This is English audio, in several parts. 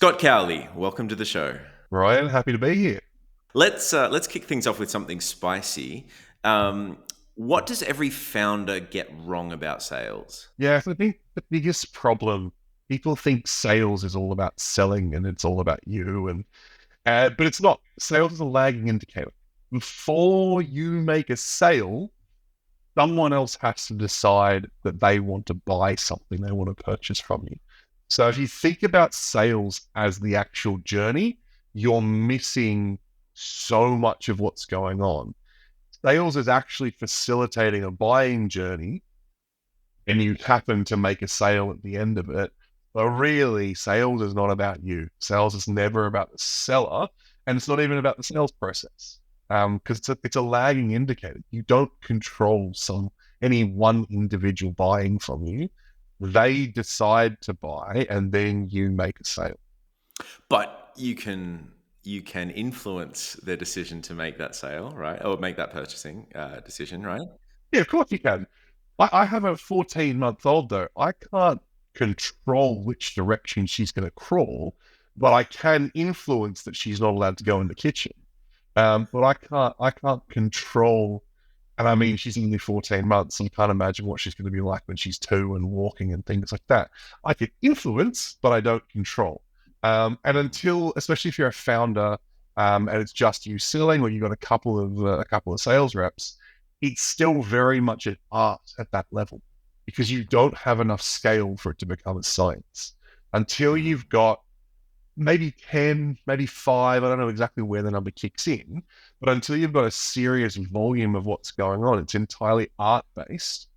Scott Cowley, welcome to the show. Ryan, happy to be here. Let's kick things off with something spicy. Um, what does every founder get wrong about sales? Yeah, so I think the biggest problem, people think sales is all about selling and it's all about you, but it's not. Sales is a lagging indicator. Before you make a sale, someone else has to decide that they want to buy something, they want to purchase from you. So if you think about sales as the actual journey, you're missing so much of what's going on. Sales is actually facilitating a buying journey and you happen to make a sale at the end of it. But really, sales is not about you. Sales is never about the seller, and it's not even about the sales process because it's a lagging indicator. You don't control any one individual buying from you. They decide to buy, and then you make a sale. But you can influence their decision to make that sale, right? Or make that purchasing decision, right? Yeah, of course you can. I have a 14-month-old though. I can't control which direction she's going to crawl, but I can influence that she's not allowed to go in the kitchen. But I can't control. And I mean, she's only 14 months, so I can't imagine what she's going to be like when she's 2 and walking and things like that. I can influence, but I don't control. And until, especially if you're a founder, and it's just you selling, or you've got a couple of sales reps, it's still very much an art at that level because you don't have enough scale for it to become a science. Until Mm. you've got maybe 10, maybe 5, I don't know exactly where the number kicks in, but until you've got a serious volume of what's going on, it's entirely art based.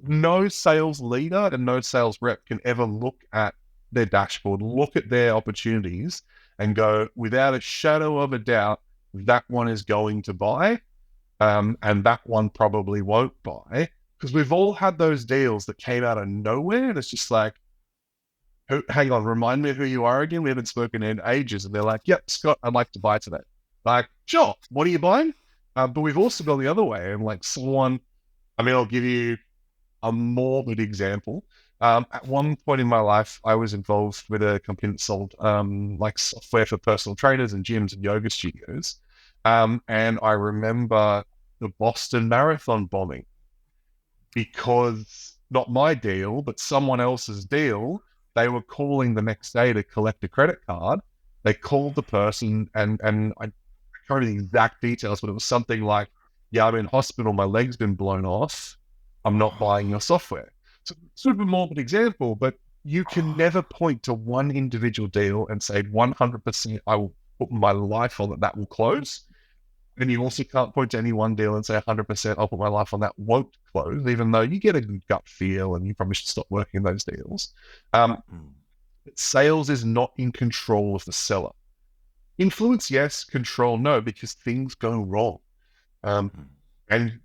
No sales leader and no sales rep can ever look at their dashboard, look at their opportunities, and go, without a shadow of a doubt, that one is going to buy, and that one probably won't buy. Because we've all had those deals that came out of nowhere, and it's just like, hang on, remind me of who you are again. We haven't spoken in ages. And they're like, yep, Scott, I'd like to buy today. Like, sure, what are you buying? But we've also gone the other way. And like I'll give you a morbid example. At one point in my life, I was involved with a company that sold like software for personal trainers and gyms and yoga studios. And I remember the Boston Marathon bombing because not my deal, but someone else's deal. They were calling the next day to collect a credit card. They called the person, and I can't remember the exact details, but it was something like, "Yeah, I'm in hospital. My leg's been blown off. I'm not buying your software." So sort of a morbid example, but you can never point to one individual deal and say 100% I will put my life on that will close. And you also can't point to any one deal and say 100% I'll put my life on that won't close, even though you get a good gut feel and you probably should stop working those deals. Um, Mm. Sales is not in control of the seller. Influence, yes. Control, no, because things go wrong. Um, Mm. and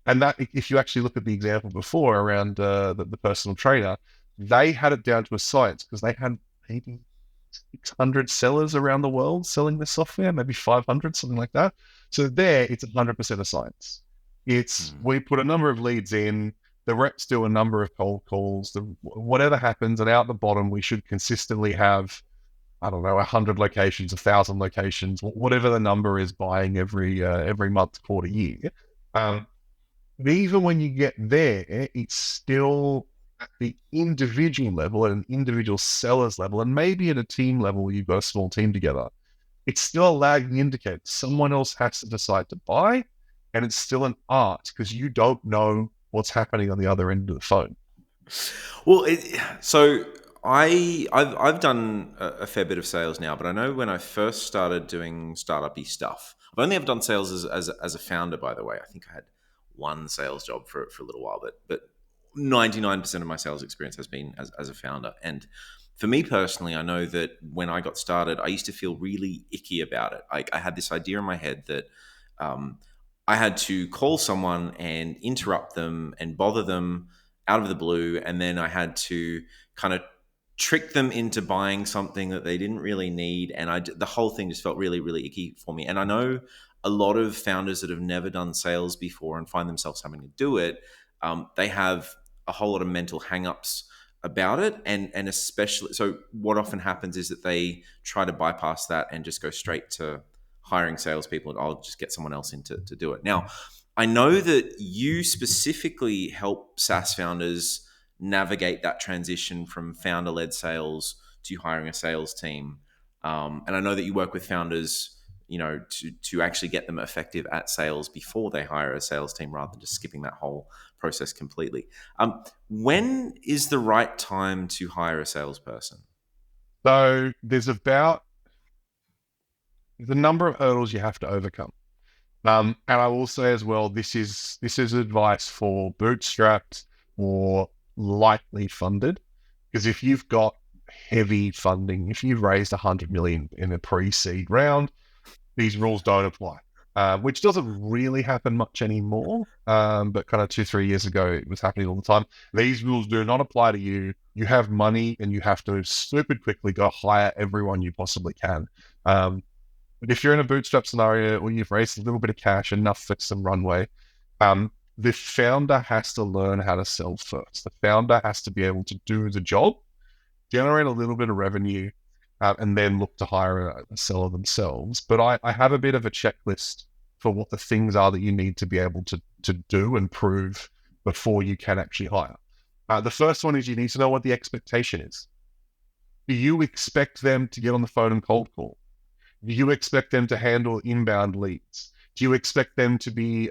and that, if you actually look at the example before around the personal trainer, they had it down to a science because they had maybe 600 sellers around the world selling this software, maybe 500, something like that. So there, it's 100% a science. It's Mm. we put a number of leads in, the reps do a number of cold calls, whatever happens, and out the bottom, we should consistently have, I don't know, 100 locations, 1,000 locations, whatever the number is, buying every month, quarter, year. Um, but even when you get there, it's still at the individual level, at an individual seller's level, and maybe at a team level where you've got a small team together. It's still a lagging indicator. Someone else has to decide to buy, and it's still an art because you don't know what's happening on the other end of the phone. Well, so I've done a fair bit of sales now, but I know when I first started doing startup-y stuff, I've only ever done sales as a founder, by the way. I think I had one sales job for a little while, but 99% of my sales experience has been as a founder. And for me personally, I know that when I got started, I used to feel really icky about it. I had this idea in my head that um, I had to call someone and interrupt them and bother them out of the blue, and then I had to kind of trick them into buying something that they didn't really need, and the whole thing just felt really, really icky for me. And I know a lot of founders that have never done sales before and find themselves having to do it. They have a whole lot of mental hangups about it, and especially, so what often happens is that they try to bypass that and just go straight to hiring salespeople, and I'll just get someone else in to do it. Now, I know that you specifically help SaaS founders navigate that transition from founder-led sales to hiring a sales team, and I know that you work with founders, to actually get them effective at sales before they hire a sales team, rather than just skipping that whole process completely. When is the right time to hire a salesperson? So there's a number of hurdles you have to overcome. And I will say as well, this is advice for bootstrapped or lightly funded, because if you've got heavy funding, if you've raised 100 million in a pre-seed round, these rules don't apply, which doesn't really happen much anymore. But kind of 2-3 years ago, it was happening all the time. These rules do not apply to you. You have money and you have to stupid quickly go hire everyone you possibly can. But if you're in a bootstrap scenario or you've raised a little bit of cash, enough for some runway, the founder has to learn how to sell first. The founder has to be able to do the job, generate a little bit of revenue, and then look to hire a seller themselves. But I have a bit of a checklist for what the things are that you need to be able to do and prove before you can actually hire. The first one is you need to know what the expectation is. Do you expect them to get on the phone and cold call? Do you expect them to handle inbound leads? Do you expect them to be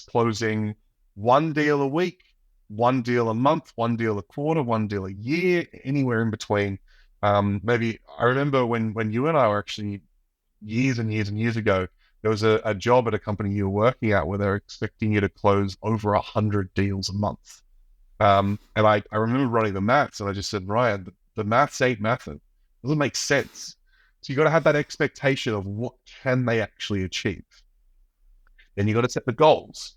closing one deal a week, one deal a month, one deal a quarter, one deal a year, anywhere in between? Maybe I remember when you and I were actually years and years and years ago, there was a job at a company you were working at where they were expecting you to close over 100 deals a month. And I remember running the maths, and I just said, Ryan, the maths ain't mathing. It doesn't make sense. So you got to have that expectation of what can they actually achieve. Then you got to set the goals.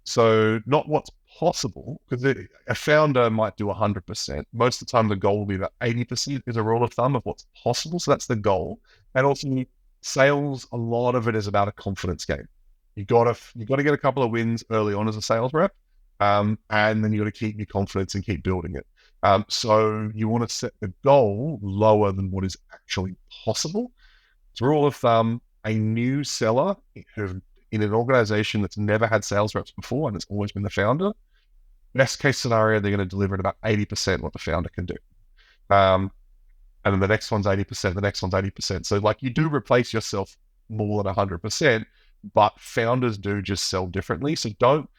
So not what's possible, because a founder might do 100%. Most of the time, the goal will be about 80% is a rule of thumb of what's possible. So that's the goal. And also sales, a lot of it is about a confidence game. You got to get a couple of wins early on as a sales rep. And then you got to keep your confidence and keep building it. So you want to set the goal lower than what is actually possible. So rule of thumb, a new seller who in an organization that's never had sales reps before and it's always been the founder, best case scenario, they're going to deliver at about 80% what the founder can do. And then the next one's 80%, the next one's 80%. So like you do replace yourself more than 100%, but founders do just sell differently. So don't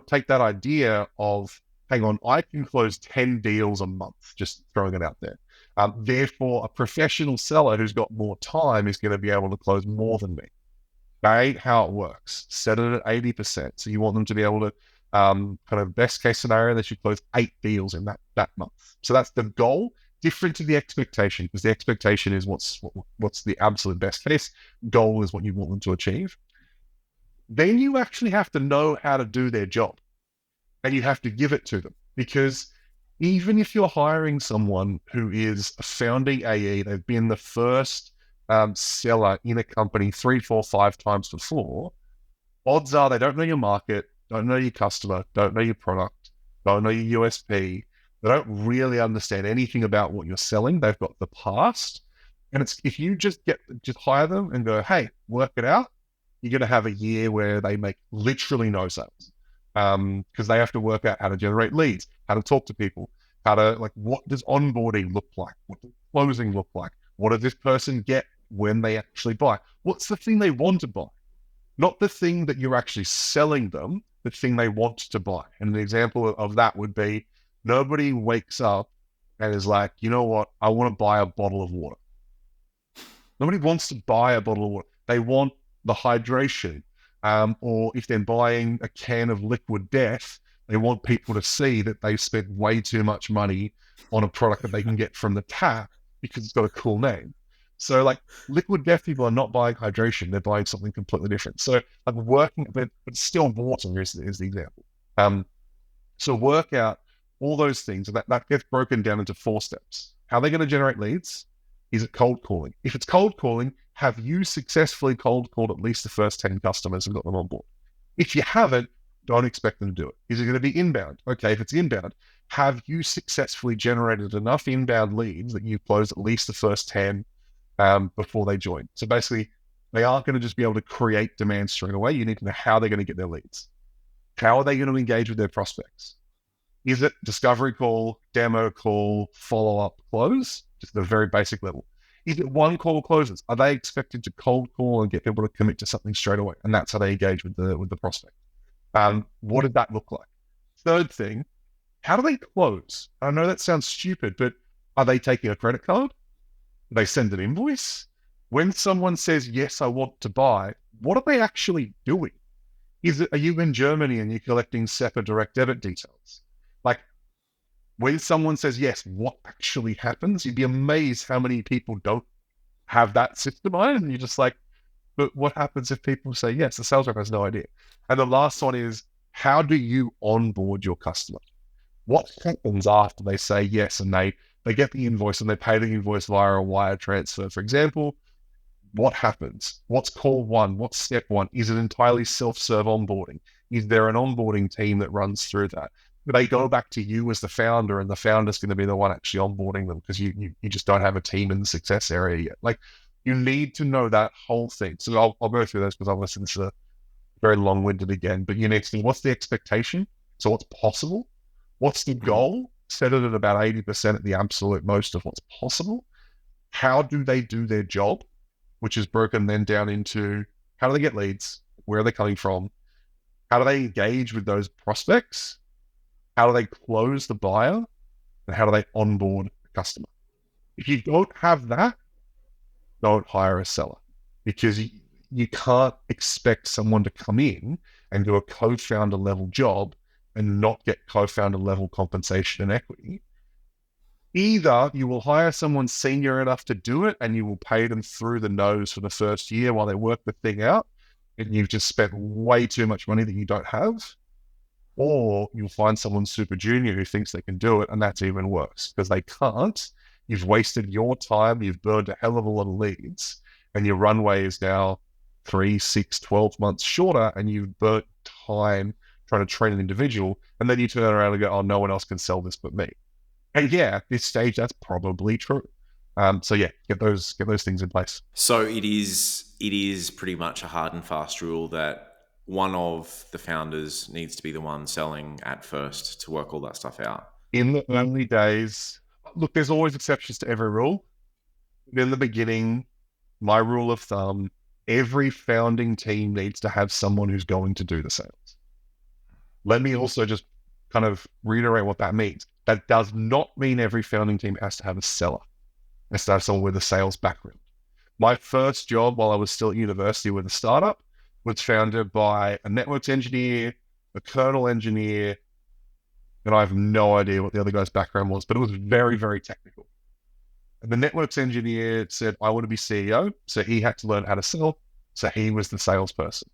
take that idea of, hang on, I can close 10 deals a month, just throwing it out there. Therefore, a professional seller who's got more time is going to be able to close more than me. That ain't how it works. Set it at 80%. So you want them to be able to, kind of best case scenario, they should close 8 deals in that month. So that's the goal, different to the expectation, because the expectation is what's the absolute best case. Goal is what you want them to achieve. Then you actually have to know how to do their job, and you have to give it to them, because even if you're hiring someone who is a founding AE, they've been the first seller in a company 3, 4, 5 times before, odds are they don't know your market, don't know your customer, don't know your product, don't know your USP. They don't really understand anything about what you're selling. They've got the past. And it's if you just hire them and go, hey, work it out, you're going to have a year where they make literally no sales. Because they have to work out how to generate leads, how to talk to people, how to, like, what does onboarding look like? What does closing look like? What does this person get when they actually buy? What's the thing they want to buy? Not the thing that you're actually selling them, the thing they want to buy. And an example of that would be nobody wakes up and is like, you know what? I want to buy a bottle of water. Nobody wants to buy a bottle of water. They want the hydration. Or if they're buying a can of liquid death, they want people to see that they've spent way too much money on a product that they can get from the tap because it's got a cool name. So like liquid death people are not buying hydration, they're buying something completely different. So like working, but still water is the example. So work out all those things, that gets broken down into 4 steps. How are they going to generate leads? Is it cold calling? If it's cold calling, have you successfully cold called at least the first 10 customers and got them on board? If you haven't, Don't expect them to do it. Is it going to be inbound? Okay, if it's inbound, have you successfully generated enough inbound leads that you close at least the first 10 before they join? So basically, they aren't going to just be able to create demand straight away. You need to know how they're going to get their leads. How are they going to engage with their prospects? Is it discovery call, demo call, follow-up, close? Just at a very basic level. Is it one call closes? Are they expected to cold call and get people to commit to something straight away? And that's how they engage with the prospect. What did that look like? Third thing, how do they close? I know that sounds stupid, but are they taking a credit card? Do they send an invoice? When someone says, yes, I want to buy, what are they actually doing? Are you in Germany and you're collecting SEPA direct debit details? Like, when someone says yes, what actually happens? You'd be amazed how many people don't have that system on, and you're just like, but what happens if people say yes? The sales rep has no idea. And the last one is, how do you onboard your customer? What happens after they say yes and they get the invoice and they pay the invoice via a wire transfer, for example? What happens? What's call one? What's step one? Is it entirely self-serve onboarding? Is there an onboarding team that runs through that? Do they go back to you as the founder, and the founder's going to be the one actually onboarding them because you just don't have a team in the success area yet? Like, you need to know that whole thing. So I'll go through those because obviously this is very long-winded again, but you need to know what's the expectation? So what's possible? What's the goal? Set it at about 80% at the absolute most of what's possible. How do they do their job? Which is broken then down into, how do they get leads? Where are they coming from? How do they engage with those prospects? How do they close the buyer? And how do they onboard the customer? If you don't have that, don't hire a seller, because you can't expect someone to come in and do a co-founder level job and not get co-founder level compensation and equity. Either you will hire someone senior enough to do it and you will pay them through the nose for the first year while they work the thing out, and you've just spent way too much money that you don't have, or you'll find someone super junior who thinks they can do it, and that's even worse because they can't. You've wasted your time, you've burned a hell of a lot of leads, and your runway is now 3, 6, 12 months shorter, and you've burnt time trying to train an individual, and then you turn around and go, oh, no one else can sell this but me. And yeah, at this stage, that's probably true. So yeah, get those things in place. So it is pretty much a hard and fast rule that one of the founders needs to be the one selling at first to work all that stuff out. In the early days, look, there's always exceptions to every rule. In the beginning, my rule of thumb, every founding team needs to have someone who's going to do the sales. Let me also just kind of reiterate what that means. That does not mean every founding team has to have a seller. It has to have someone with a sales background. My first job while I was still at university with a startup was founded by a networks engineer, a kernel engineer, and I have no idea what the other guy's background was, but it was very, very technical. And the networks engineer said, I want to be CEO. So he had to learn how to sell. So he was the salesperson.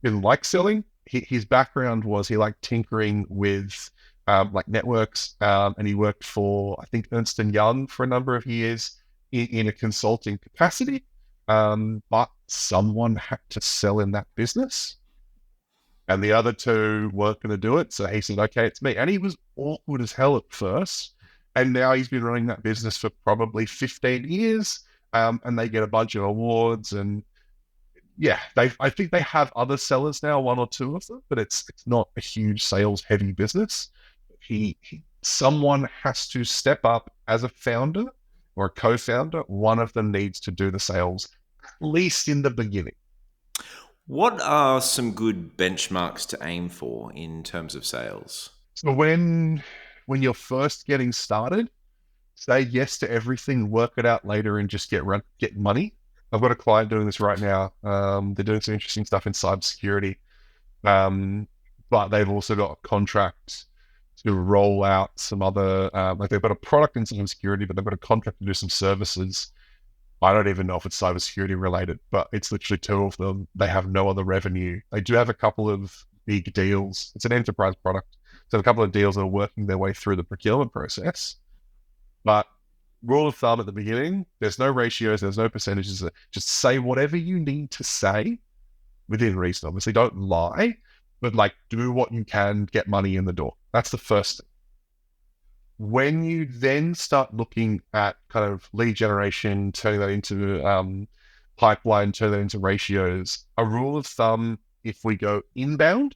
He didn't like selling. His background was he liked tinkering with like networks, and he worked for, I think, Ernst & Young for a number of years in a consulting capacity, but someone had to sell in that business, and the other two weren't going to do it, so he said, okay, it's me. And he was awkward as hell at first, and now he's been running that business for probably 15 years, and they get a bunch of awards, and yeah, I think they have other sellers now, one or two of them, but it's not a huge sales heavy business. Someone has to step up as a founder or a co-founder. One of them needs to do the sales, at least in the beginning. What are some good benchmarks to aim for in terms of sales? So when you're first getting started, say yes to everything, work it out later, and just get money. I've got a client doing this right now. They're doing some interesting stuff in cybersecurity, but they've also got a contract to roll out some other, like they've got a product in cybersecurity, but they've got a contract to do some services. I don't even know if it's cybersecurity related, but it's literally two of them. They have no other revenue. They do have a couple of big deals. It's an enterprise product. So a couple of deals that are working their way through the procurement process. But rule of thumb at the beginning, there's no ratios, there's no percentages. Just say whatever you need to say within reason. Obviously, don't lie, but like do what you can, get money in the door. That's the first thing. When you then start looking at kind of lead generation, turning that into pipeline, turn that into ratios, a rule of thumb, if we go inbound,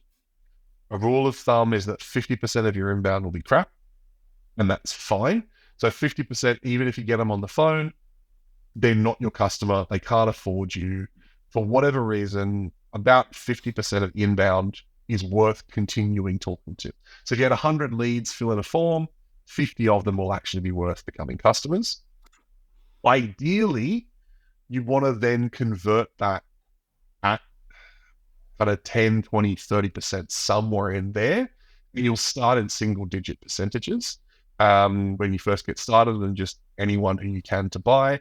a rule of thumb is that 50% of your inbound will be crap, and that's fine. So 50%, even if you get them on the phone, they're not your customer. They can't afford you. For whatever reason, about 50% of inbound is worth continuing talking to. So if you had 100 leads fill in a form, 50 of them will actually be worth becoming customers. Ideally, you want to then convert that at kind of 10, 20, 30%, somewhere in there. And you'll start in single digit percentages when you first get started, and just anyone who you can to buy.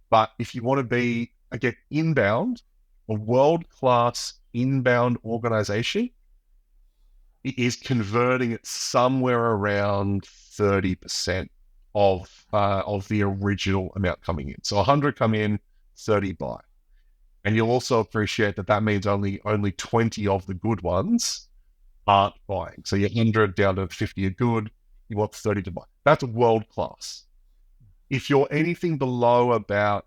But if you want to be, again, inbound, a world-class inbound organization is converting it somewhere around 30% of the original amount coming in. So 100 come in, 30 buy. And you'll also appreciate that that means only 20 of the good ones aren't buying. So your 100 down to 50 are good, you want 30 to buy. That's world-class. If you're anything below about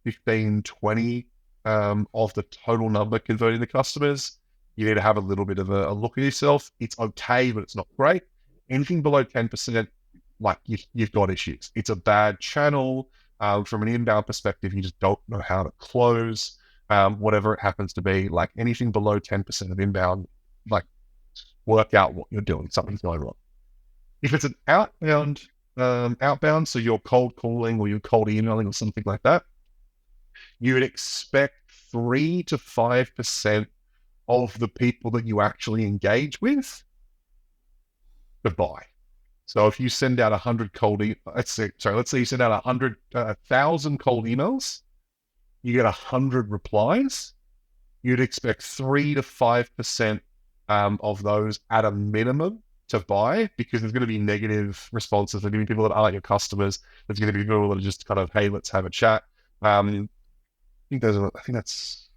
15, 20 of the total number converting the customers, you need to have a little bit of a look at yourself. It's okay, but it's not great. Anything below 10%, like you've got issues. It's a bad channel. From an inbound perspective, you just don't know how to close, whatever it happens to be. Like anything below 10% of inbound, like work out what you're doing. Something's going wrong. If it's an outbound, so you're cold calling or you're cold emailing or something like that, you would expect 3 to 5% of the people that you actually engage with to buy. So if you send out 100 let's say you send out 1,000 cold emails, you get 100 replies, you'd expect 3 to 5% of those at a minimum to buy, because there's going to be negative responses. There's going to be people that aren't your customers. There's going to be people that are just kind of, hey, let's have a chat. I think that's,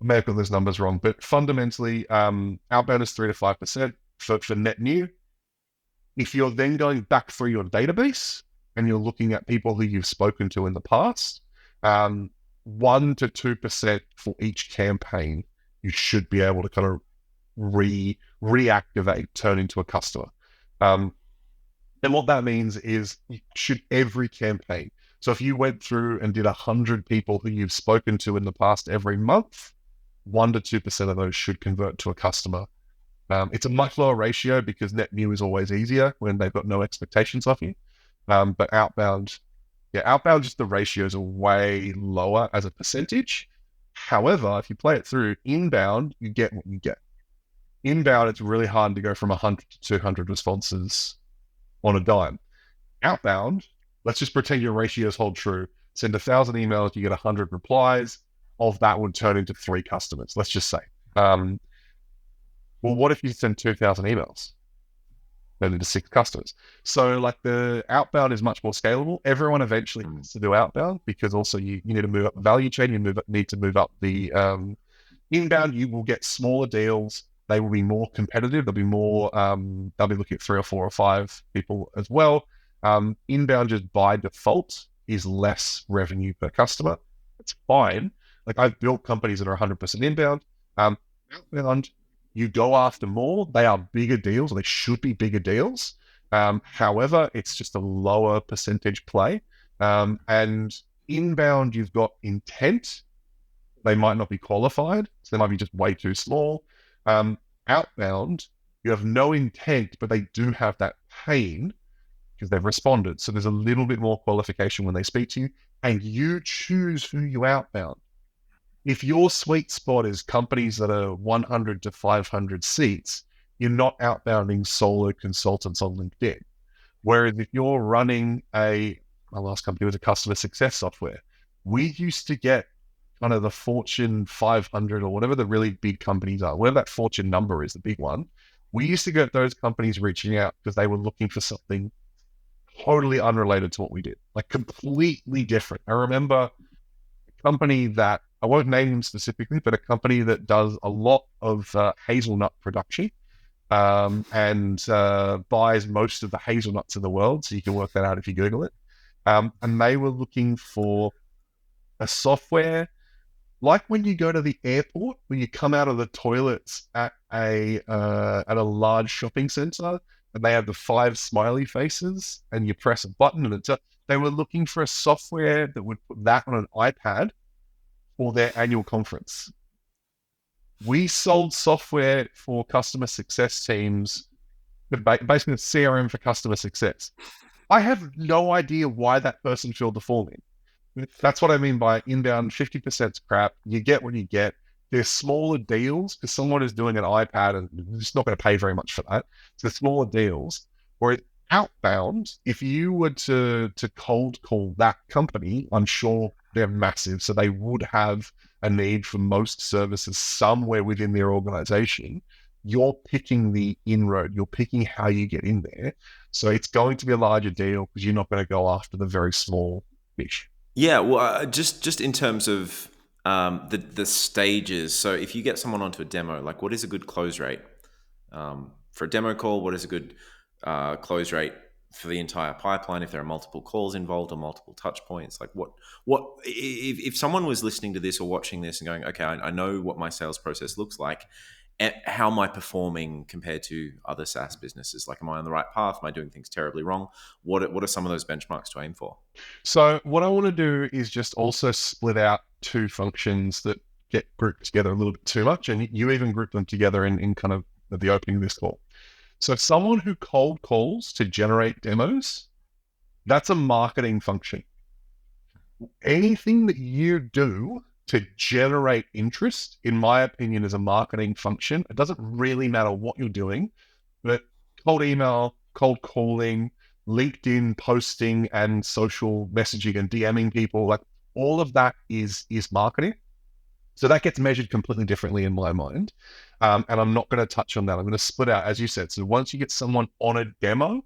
I may have got those numbers wrong, but fundamentally, outbound is 3 to 5% for net new. If you're then going back through your database and you're looking at people who you've spoken to in the past, 1 to 2% for each campaign, you should be able to kind of reactivate, turn into a customer. And what that means is you should every campaign. So if you went through and did 100 people who you've spoken to in the past every month, 1 to 2% of those should convert to a customer. It's a much lower ratio because net new is always easier when they've got no expectations of you. But outbound, just the ratios are way lower as a percentage. However, if you play it through inbound, you get what you get. Inbound, it's really hard to go from 100 to 200 responses on a dime. Outbound, let's just pretend your ratios hold true. Send 1,000 emails, you get 100 replies. Of that would turn into 3 customers, let's just say. Well, what if you send 2,000 emails? Then into 6 customers. So like the outbound is much more scalable. Everyone eventually has to do outbound, because also you need to move up the value chain. You need to move up the inbound. You will get smaller deals. They will be more competitive. They'll be more, they'll be looking at 3 or 4 or 5 people as well. Inbound just by default is less revenue per customer. It's fine. Like I've built companies that are 100% inbound. Outbound, you go after more. They are bigger deals, or they should be bigger deals. However, it's just a lower percentage play. And inbound, you've got intent. They might not be qualified, so they might be just way too small. Outbound, you have no intent, but they do have that pain because they've responded. So there's a little bit more qualification when they speak to you, and you choose who you outbound. If your sweet spot is companies that are 100 to 500 seats, you're not outbounding solo consultants on LinkedIn. Whereas if you're running my last company was a customer success software, we used to get kind of the Fortune 500 or whatever the really big companies are, whatever that Fortune number is, the big one. We used to get those companies reaching out because they were looking for something totally unrelated to what we did, like completely different. I remember a company that I won't name them specifically, but a company that does a lot of hazelnut production and buys most of the hazelnuts in the world. So you can work that out if you Google it. And they were looking for a software like when you go to the airport, when you come out of the toilets at a large shopping center, and they have the 5 smiley faces, and you press a button, and they were looking for a software that would put that on an iPad for their annual conference. We sold software for customer success teams, basically a CRM for customer success. I have no idea why that person filled the form in. That's what I mean by inbound 50% crap. You get what you get. There's smaller deals because someone is doing an iPad and they're just not going to pay very much for that. So smaller deals. Or outbound, if you were to cold call that company, I'm sure they're massive. So they would have a need for most services somewhere within their organization. You're picking the inroad. You're picking how you get in there. So it's going to be a larger deal because you're not going to go after the very small fish. Yeah, well, just in terms of the stages. So if you get someone onto a demo, like what is a good close rate for a demo call? What is a good close rate for the entire pipeline? If there are multiple calls involved or multiple touch points, like what if someone was listening to this or watching this and going, okay, I know what my sales process looks like. And how am I performing compared to other SaaS businesses? Like, am I on the right path? Am I doing things terribly wrong? What are some of those benchmarks to aim for? So what I want to do is just also split out 2 functions that get grouped together a little bit too much. And you even group them together in kind of the opening of this call. So someone who cold calls to generate demos, that's a marketing function. Anything that you do to generate interest, in my opinion, is a marketing function. It doesn't really matter what you're doing, but cold email, cold calling, LinkedIn posting, and social messaging and DMing people, like all of that is marketing. So that gets measured completely differently in my mind. And I'm not going to touch on that. I'm going to split out, as you said. So once you get someone on a demo,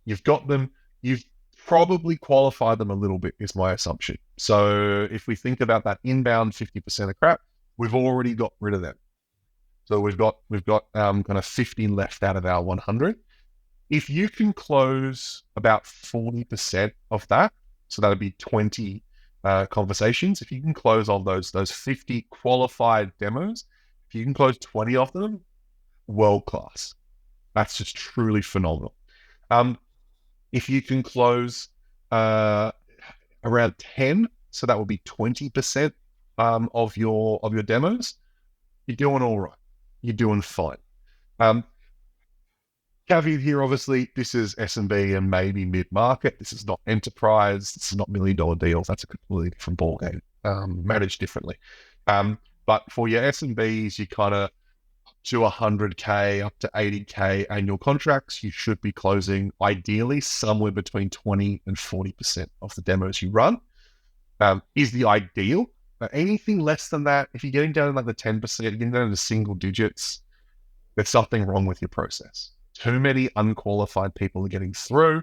you've got them, you've probably qualified them a little bit, is my assumption. So if we think about that inbound 50% of crap, we've already got rid of them. So we've got kind of 50 left out of our 100. If you can close about 40% of that, so that'd be 20 conversations. If you can close on those 50 qualified demos, if you can close 20 of them, world class. That's just truly phenomenal. If you can close around 10, so that would be 20% of your demos, you're doing all right. You're doing fine. Caveat here, obviously, this is SMB and maybe mid-market. This is not enterprise. This is not $1 million deals. That's a completely different ballgame, managed differently. But for your SMBs, you kind of to 100K, up to 80K annual contracts, you should be closing ideally somewhere between 20 and 40% of the demos you run. Is the ideal. Anything less than that, if you're getting down to like the 10%, you're getting down to single digits, there's something wrong with your process. Too many unqualified people are getting through.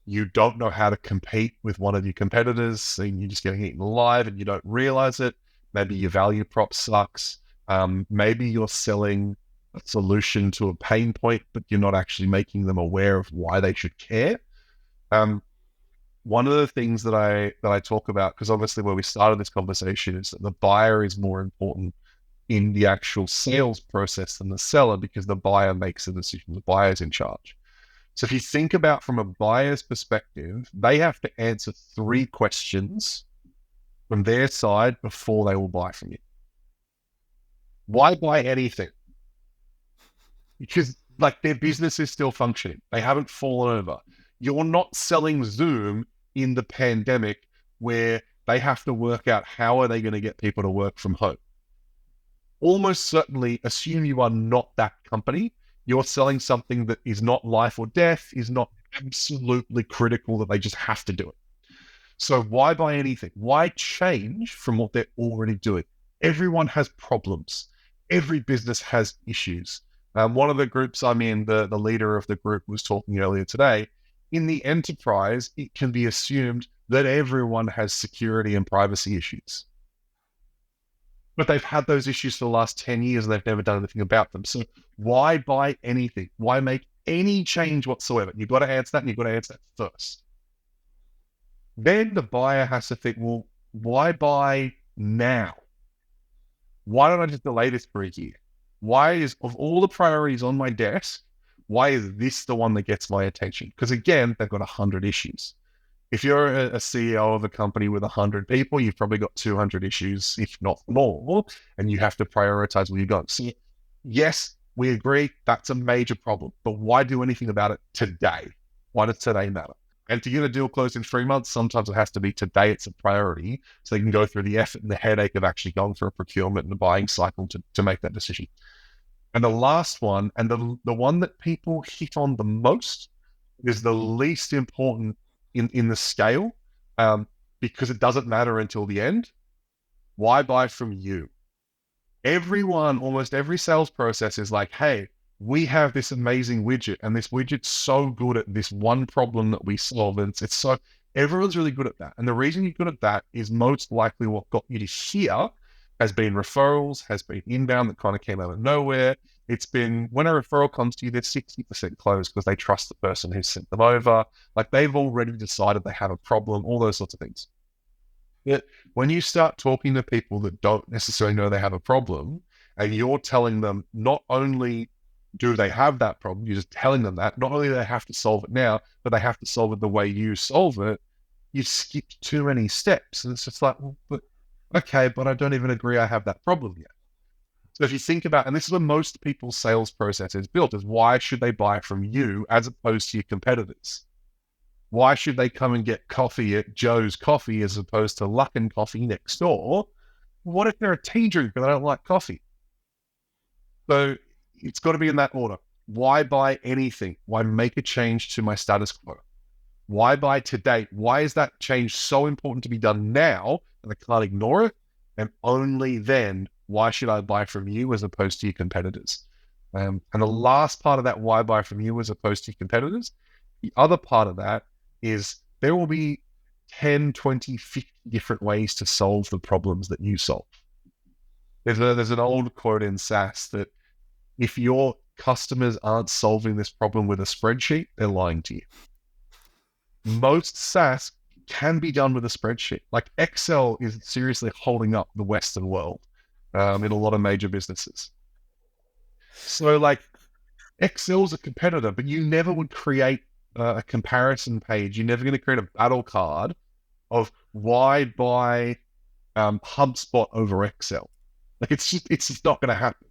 You don't know how to compete with one of your competitors, and you're just getting eaten alive and you don't realize it. Maybe your value prop sucks. Maybe you're selling a solution to a pain point, but you're not actually making them aware of why they should care. One of the things that I talk about, because obviously where we started this conversation, is that the buyer is more important in the actual sales process than the seller, because the buyer makes the decision. The buyer's in charge. So if you think about from a buyer's perspective, they have to answer 3 questions from their side before they will buy from you. Why buy anything? Because like their business is still functioning. They haven't fallen over. You're not selling Zoom in the pandemic where they have to work out how are they going to get people to work from home. Almost certainly assume you are not that company. You're selling something that is not life or death, is not absolutely critical that they just have to do it. So why buy anything? Why change from what they're already doing? Everyone has problems. Every business has issues. One of the groups I'm in, the leader of the group was talking earlier today. In the enterprise, it can be assumed that everyone has security and privacy issues. but they've had those issues for the last 10 years and they've never done anything about them. So why buy anything? Why make any change whatsoever? You've got to answer that, and you've got to answer that first. Then the buyer has to think, well, why buy now? Why don't I just delay this for a year? Why is, of all the priorities on my desk, why is this the one that gets my attention? Because again, they've got 100 issues. If you're a CEO of a company with 100 people, you've probably got 200 issues, if not more, and you have to prioritize where you're going. So, yes, we agree that's a major problem, but why do anything about it today? Why does today matter? And to get a deal closed in 3 months, sometimes it has to be today. It's a priority, so they can go through the effort and the headache of actually going through a procurement and a buying cycle to make that decision. And the last one, and the one that people hit on the most, is the least important in the scale, because it doesn't matter until the end. Why buy from you? Everyone, almost every sales process is like, hey, we have this amazing widget, and this widget's so good at this one problem that we solve. And it's so, everyone's really good at that. And the reason you're good at that is most likely what got you to here has been referrals, has been inbound that kind of came out of nowhere. It's been when a referral comes to you, they're 60% closed because they trust the person who sent them over. Like they've already decided they have a problem, all those sorts of things. Yet when you start talking to people that don't necessarily know they have a problem, and you're telling them not only do they have that problem, you're just telling them that, not only do they have to solve it now, but they have to solve it the way you solve it, you've skipped too many steps. And it's just like, well, but okay, but I don't even agree I have that problem yet. So if you think about, and this is where most people's sales process is built, is why should they buy from you as opposed to your competitors? Why should they come and get coffee at Joe's Coffee as opposed to Luckin Coffee next door? What if they're a tea drinker and they don't like coffee? So it's got to be in that order. Why buy anything? Why make a change to my status quo? Why buy today? Why is that change so important to be done now and I can't ignore it? And only then, why should I buy from you as opposed to your competitors? And the last part of that, why buy from you as opposed to your competitors? The other part of that is there will be 10, 20, 50 different ways to solve the problems that you solve. There's an old quote in SaaS that if your customers aren't solving this problem with a spreadsheet, they're lying to you. Most SaaS can be done with a spreadsheet. Like Excel is seriously holding up the Western world in a lot of major businesses. So like Excel's a competitor, but you never would create a comparison page. You're never going to create a battle card of why buy HubSpot over Excel. Like it's just not going to happen.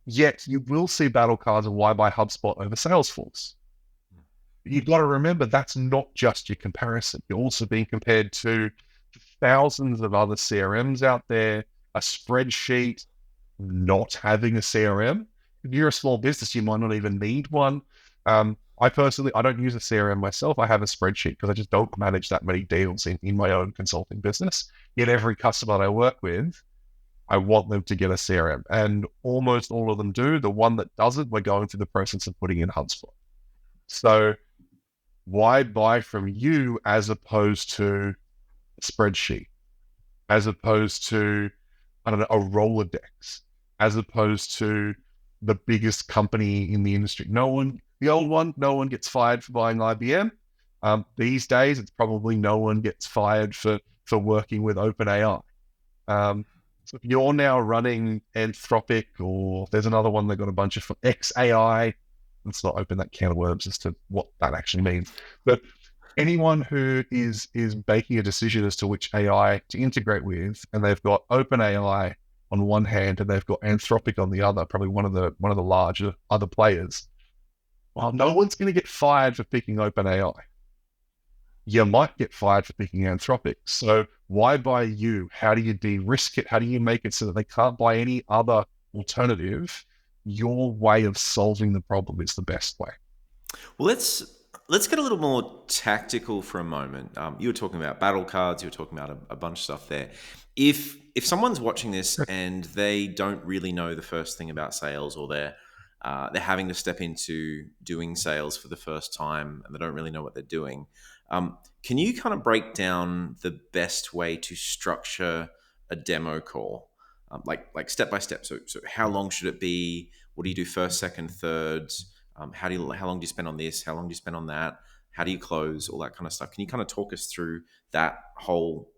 Yet you will see battle cards of why buy HubSpot over Salesforce. You've got to remember that's not just your comparison. You're also being compared to thousands of other CRMs out there, a spreadsheet, not having a CRM. If you're a small business, you might not even need one. I personally, I don't use a CRM myself. I have a spreadsheet because I just don't manage that many deals in my own consulting business. Yet every customer that I work with, I want them to get a CRM. And almost all of them do. The one that doesn't, we're going through the process of putting in HubSpot. So why buy from you as opposed to a spreadsheet, as opposed to, I don't know, a Rolodex, as opposed to the biggest company in the industry? The old one, no one gets fired for buying IBM. These days, it's probably no one gets fired for working with OpenAI. So if you're now running Anthropic, or there's another one that got a bunch of XAI, let's not open that can of worms as to what that actually means. But anyone who is making a decision as to which AI to integrate with, and they've got OpenAI on one hand and they've got Anthropic on the other, probably one of the larger other players. Well, no one's going to get fired for picking OpenAI. You might get fired for picking Anthropic. So why buy you? How do you de-risk it? How do you make it so that they can't buy any other alternative? Your way of solving the problem is the best way. Well, let's get a little more tactical for a moment. You were talking about battle cards. You were talking about a bunch of stuff there. If someone's watching this and they don't really know the first thing about sales, or they're having to step into doing sales for the first time and they don't really know what they're doing, can you kind of break down the best way to structure a demo call? like step by step. So how long should it be? What do you do first, second, third? How long do you spend on this? How long do you spend on that? How do you close? All that kind of stuff. Can you kind of talk us through that whole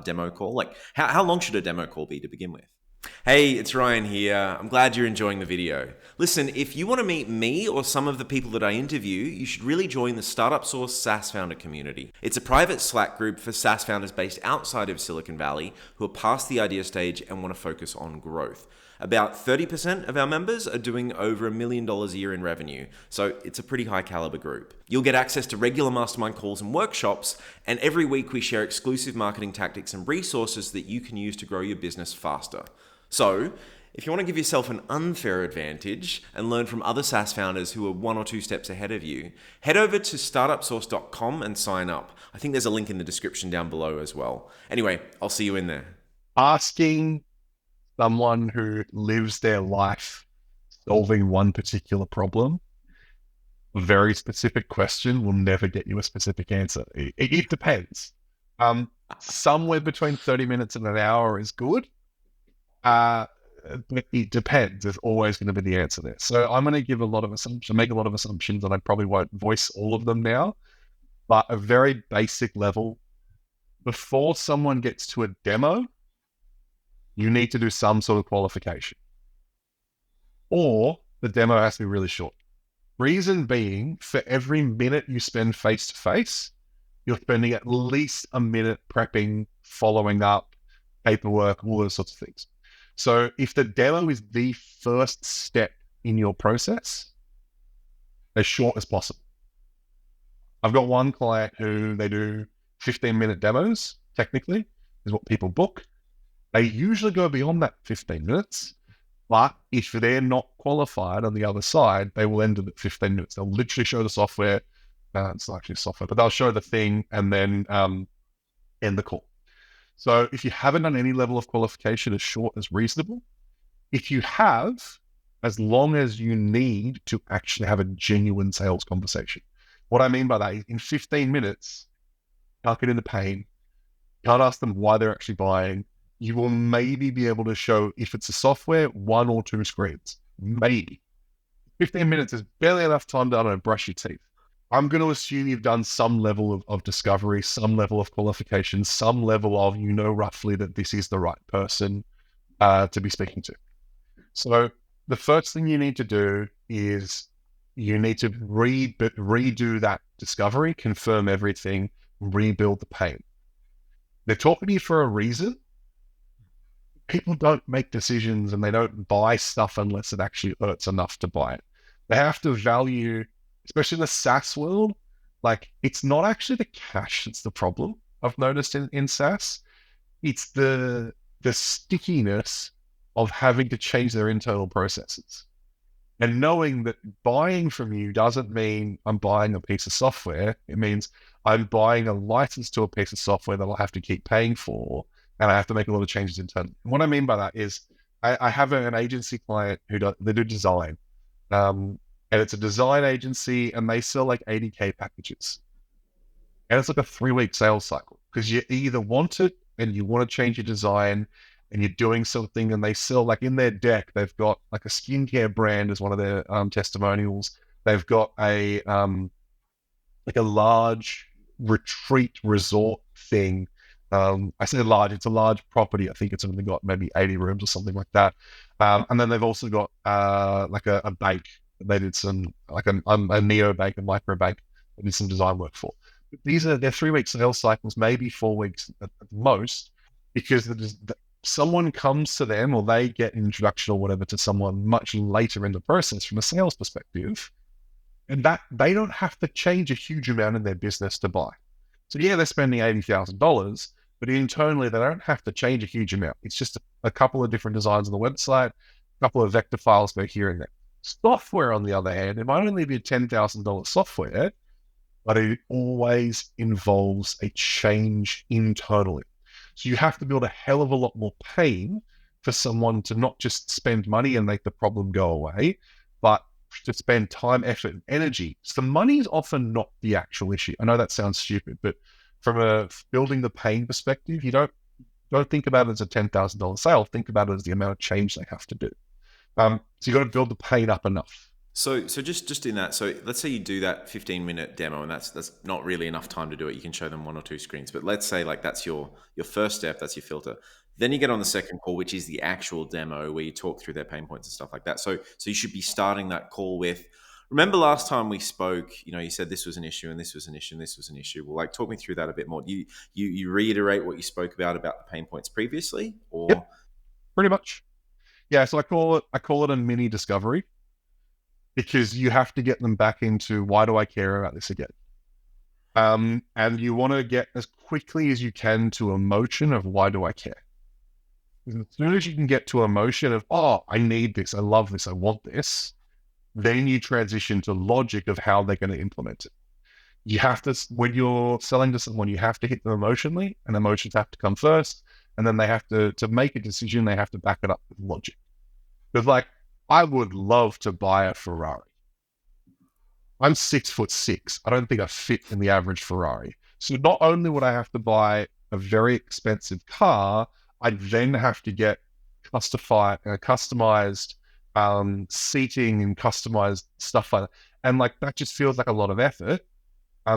demo call? Like how long should a demo call be to begin with? Hey, it's Ryan here. I'm glad you're enjoying the video. Listen, if you want to meet me or some of the people that I interview, you should really join the StartupSauce SaaS founder community. It's a private Slack group for SaaS founders based outside of Silicon Valley who are past the idea stage and want to focus on growth. About 30% of our members are doing over $1 million a year in revenue, so it's a pretty high caliber group. You'll get access to regular mastermind calls and workshops, and every week we share exclusive marketing tactics and resources that you can use to grow your business faster. So, if you want to give yourself an unfair advantage and learn from other SaaS founders who are 1 or 2 steps ahead of you, head over to startupsauce.com and sign up. I think there's a link in the description down below as well. Anyway, I'll see you in there. Asking someone who lives their life solving one particular problem, a very specific question will never get you a specific answer. It depends. Somewhere between 30 minutes and an hour is good. But it depends. There's always going to be the answer there. So I'm going to give a lot of assumptions, make a lot of assumptions, and I probably won't voice all of them now. But a very basic level, before someone gets to a demo, you need to do some sort of qualification. Or the demo has to be really short. Reason being, for every minute you spend face-to-face, you're spending at least a minute prepping, following up, paperwork, all those sorts of things. So if the demo is the first step in your process, as short as possible. I've got one client who they do 15-minute demos, technically, is what people book. They usually go beyond that 15 minutes, but if they're not qualified on the other side, they will end it at 15 minutes. They'll literally show the software. It's not actually software, but they'll show the thing and then end the call. So if you haven't done any level of qualification, as short as reasonable. If you have, as long as you need to actually have a genuine sales conversation. What I mean by that is in 15 minutes, can't get into pain, can't ask them why they're actually buying. You will maybe be able to show, if it's a software, 1 or 2 screens. Maybe. 15 minutes is barely enough time to, I don't know, brush your teeth. I'm going to assume you've done some level of discovery, some level of qualification, some level of, you know, roughly that this is the right person to be speaking to. So the first thing you need to do is you need to redo that discovery, confirm everything, rebuild the pain. They're talking to you for a reason. People don't make decisions and they don't buy stuff unless it actually hurts enough to buy it. They have to value, especially in the SaaS world, like it's not actually the cash that's the problem I've noticed in SaaS. It's the stickiness of having to change their internal processes. And knowing that buying from you doesn't mean I'm buying a piece of software. It means I'm buying a license to a piece of software that I'll have to keep paying for, and I have to make a lot of changes internally. And what I mean by that is I have an agency client they do design. And it's a design agency and they sell like 80K packages. And it's like a 3-week sales cycle because you either want it and you want to change your design and you're doing something, and they sell, like in their deck, they've got like a skincare brand as one of their testimonials. They've got a like a large retreat resort thing. I say large, it's a large property. I think it's only got maybe 80 rooms or something like that. And then they've also got like a bank. They did some, like a neo bank, a micro bank, they did some design work for. But these are their 3-week sales cycles, maybe 4 weeks at most, because someone comes to them or they get an introduction or whatever to someone much later in the process from a sales perspective, and that they don't have to change a huge amount in their business to buy. So yeah, they're spending $80,000, but internally they don't have to change a huge amount. It's just a couple of different designs on the website, a couple of vector files go here and there. Software, on the other hand, it might only be a $10,000 software, but it always involves a change internally. So you have to build a hell of a lot more pain for someone to not just spend money and make the problem go away, but to spend time, effort, and energy. So the money is often not the actual issue. I know that sounds stupid, but from a building the pain perspective, you don't Don't think about it as a $10,000 sale. Think about it as the amount of change they have to do. So you got to build the pain up enough. So just in that, so let's say you do that 15-minute demo, and that's not really enough time to do it. You can show them one or two screens, but let's say like that's your first step, that's your filter. Then you get on the second call, which is the actual demo where you talk through their pain points and stuff like that. So you should be starting that call with, remember last time we spoke, you said this was an issue and this was an issue and this was an issue. Well, like talk me through that a bit more. Do you reiterate what you spoke about the pain points previously, or? Yep, pretty much. Yeah, so I call it a mini discovery, because you have to get them back into, why do I care about this again? And you want to get as quickly as you can to emotion of, why do I care? Because as soon as you can get to emotion of, oh, I need this, I love this, I want this, then you transition to logic of how they're going to implement it. You have to, when you're selling to someone, you have to hit them emotionally, and emotions have to come first. And then they have to make a decision, they have to back it up with logic. Because like, I would love to buy a Ferrari. I'm 6'6". I don't think I fit in the average Ferrari. So not only would I have to buy a very expensive car, I'd then have to get customized seating and customized stuff like that. And like, that just feels like a lot of effort.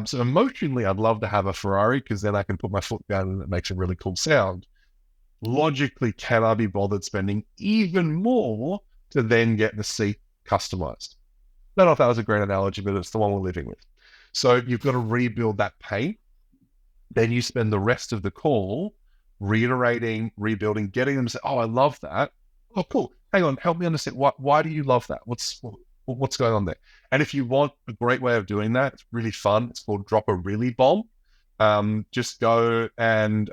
So emotionally, I'd love to have a Ferrari, because then I can put my foot down and it makes a really cool sound. Logically, can I be bothered spending even more to then get the seat customized? I don't know if that was a great analogy, but it's the one we're living with. So you've got to rebuild that pain. Then you spend the rest of the call reiterating, rebuilding, getting them to say, oh, I love that. Oh, cool. Hang on, help me understand. Why do you love that? What's going on there? And if you want a great way of doing that, it's really fun. It's called Drop a Really Bomb. Just go and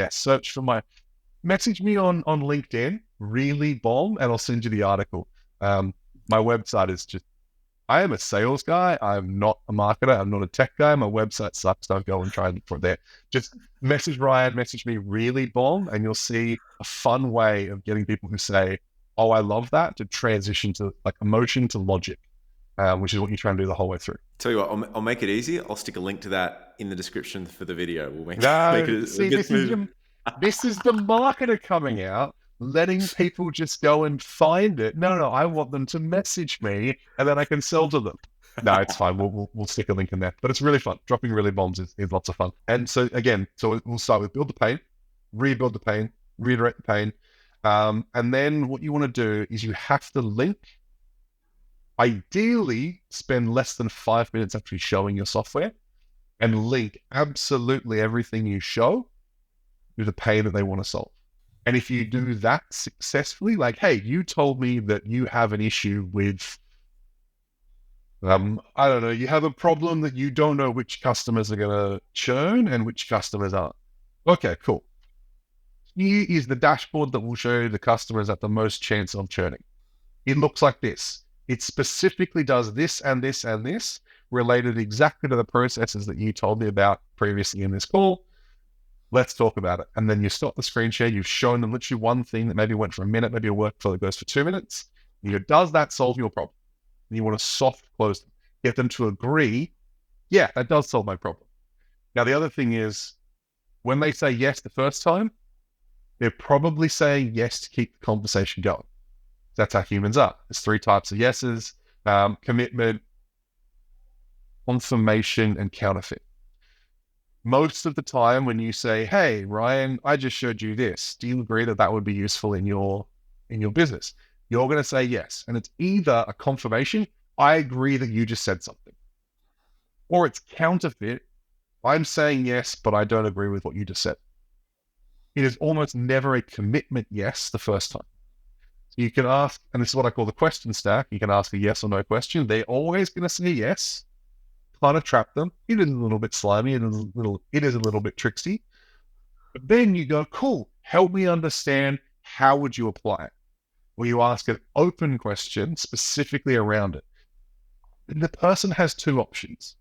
search for message me on LinkedIn, Really Bomb, and I'll send you the article. My website is just, I am a sales guy. I'm not a marketer. I'm not a tech guy. My website sucks. Don't go and try and look for it there. Just message Ryan, message me, Really Bomb, and you'll see a fun way of getting people who say, oh, I love that, to transition to like emotion to logic, which is what you try and do the whole way through. Tell you what, I'll make it easy. I'll stick a link to that in the description for the video. We'll make it See, this is the marketer coming out, letting people just go and find it. No, I want them to message me, and then I can sell to them. No, it's fine. We'll stick a link in there, but it's really fun. Dropping Really Bombs is lots of fun. And so again, we'll start with build the pain, rebuild the pain, reiterate the pain, and then what you want to do is you have to link. Ideally, spend less than 5 minutes actually showing your software, and link absolutely everything you show to the pain that they want to solve. And if you do that successfully, like, hey, you told me that you have an issue with, I don't know, you have a problem that you don't know which customers are going to churn and which customers aren't. Okay, cool. Here is the dashboard that will show you the customers at the most chance of churning. It looks like this. It specifically does this and this and this, related exactly to the processes that you told me about previously in this call. Let's talk about it. And then you stop the screen share. You've shown them literally one thing that maybe went for a minute, maybe a workflow that goes for 2 minutes. You go, does that solve your problem? And you want to soft close them, get them to agree, yeah, that does solve my problem. Now, the other thing is, when they say yes the first time, they're probably saying yes to keep the conversation going. That's how humans are. There's 3 types of yeses: commitment, confirmation, and counterfeit. Most of the time when you say, hey, Ryan, I just showed you this, do you agree that that would be useful in your business? You're going to say yes. And it's either a confirmation, I agree that you just said something, or it's counterfeit, I'm saying yes, but I don't agree with what you just said. It is almost never a commitment yes the first time. So you can ask, and this is what I call the question stack. You can ask a yes or no question. They're always going to say yes. Kind of trap them. It is a little bit slimy, it is a little bit tricksy. But then you go, cool, help me understand, how would you apply it? Or you ask an open question specifically around it. And the person has 2 options.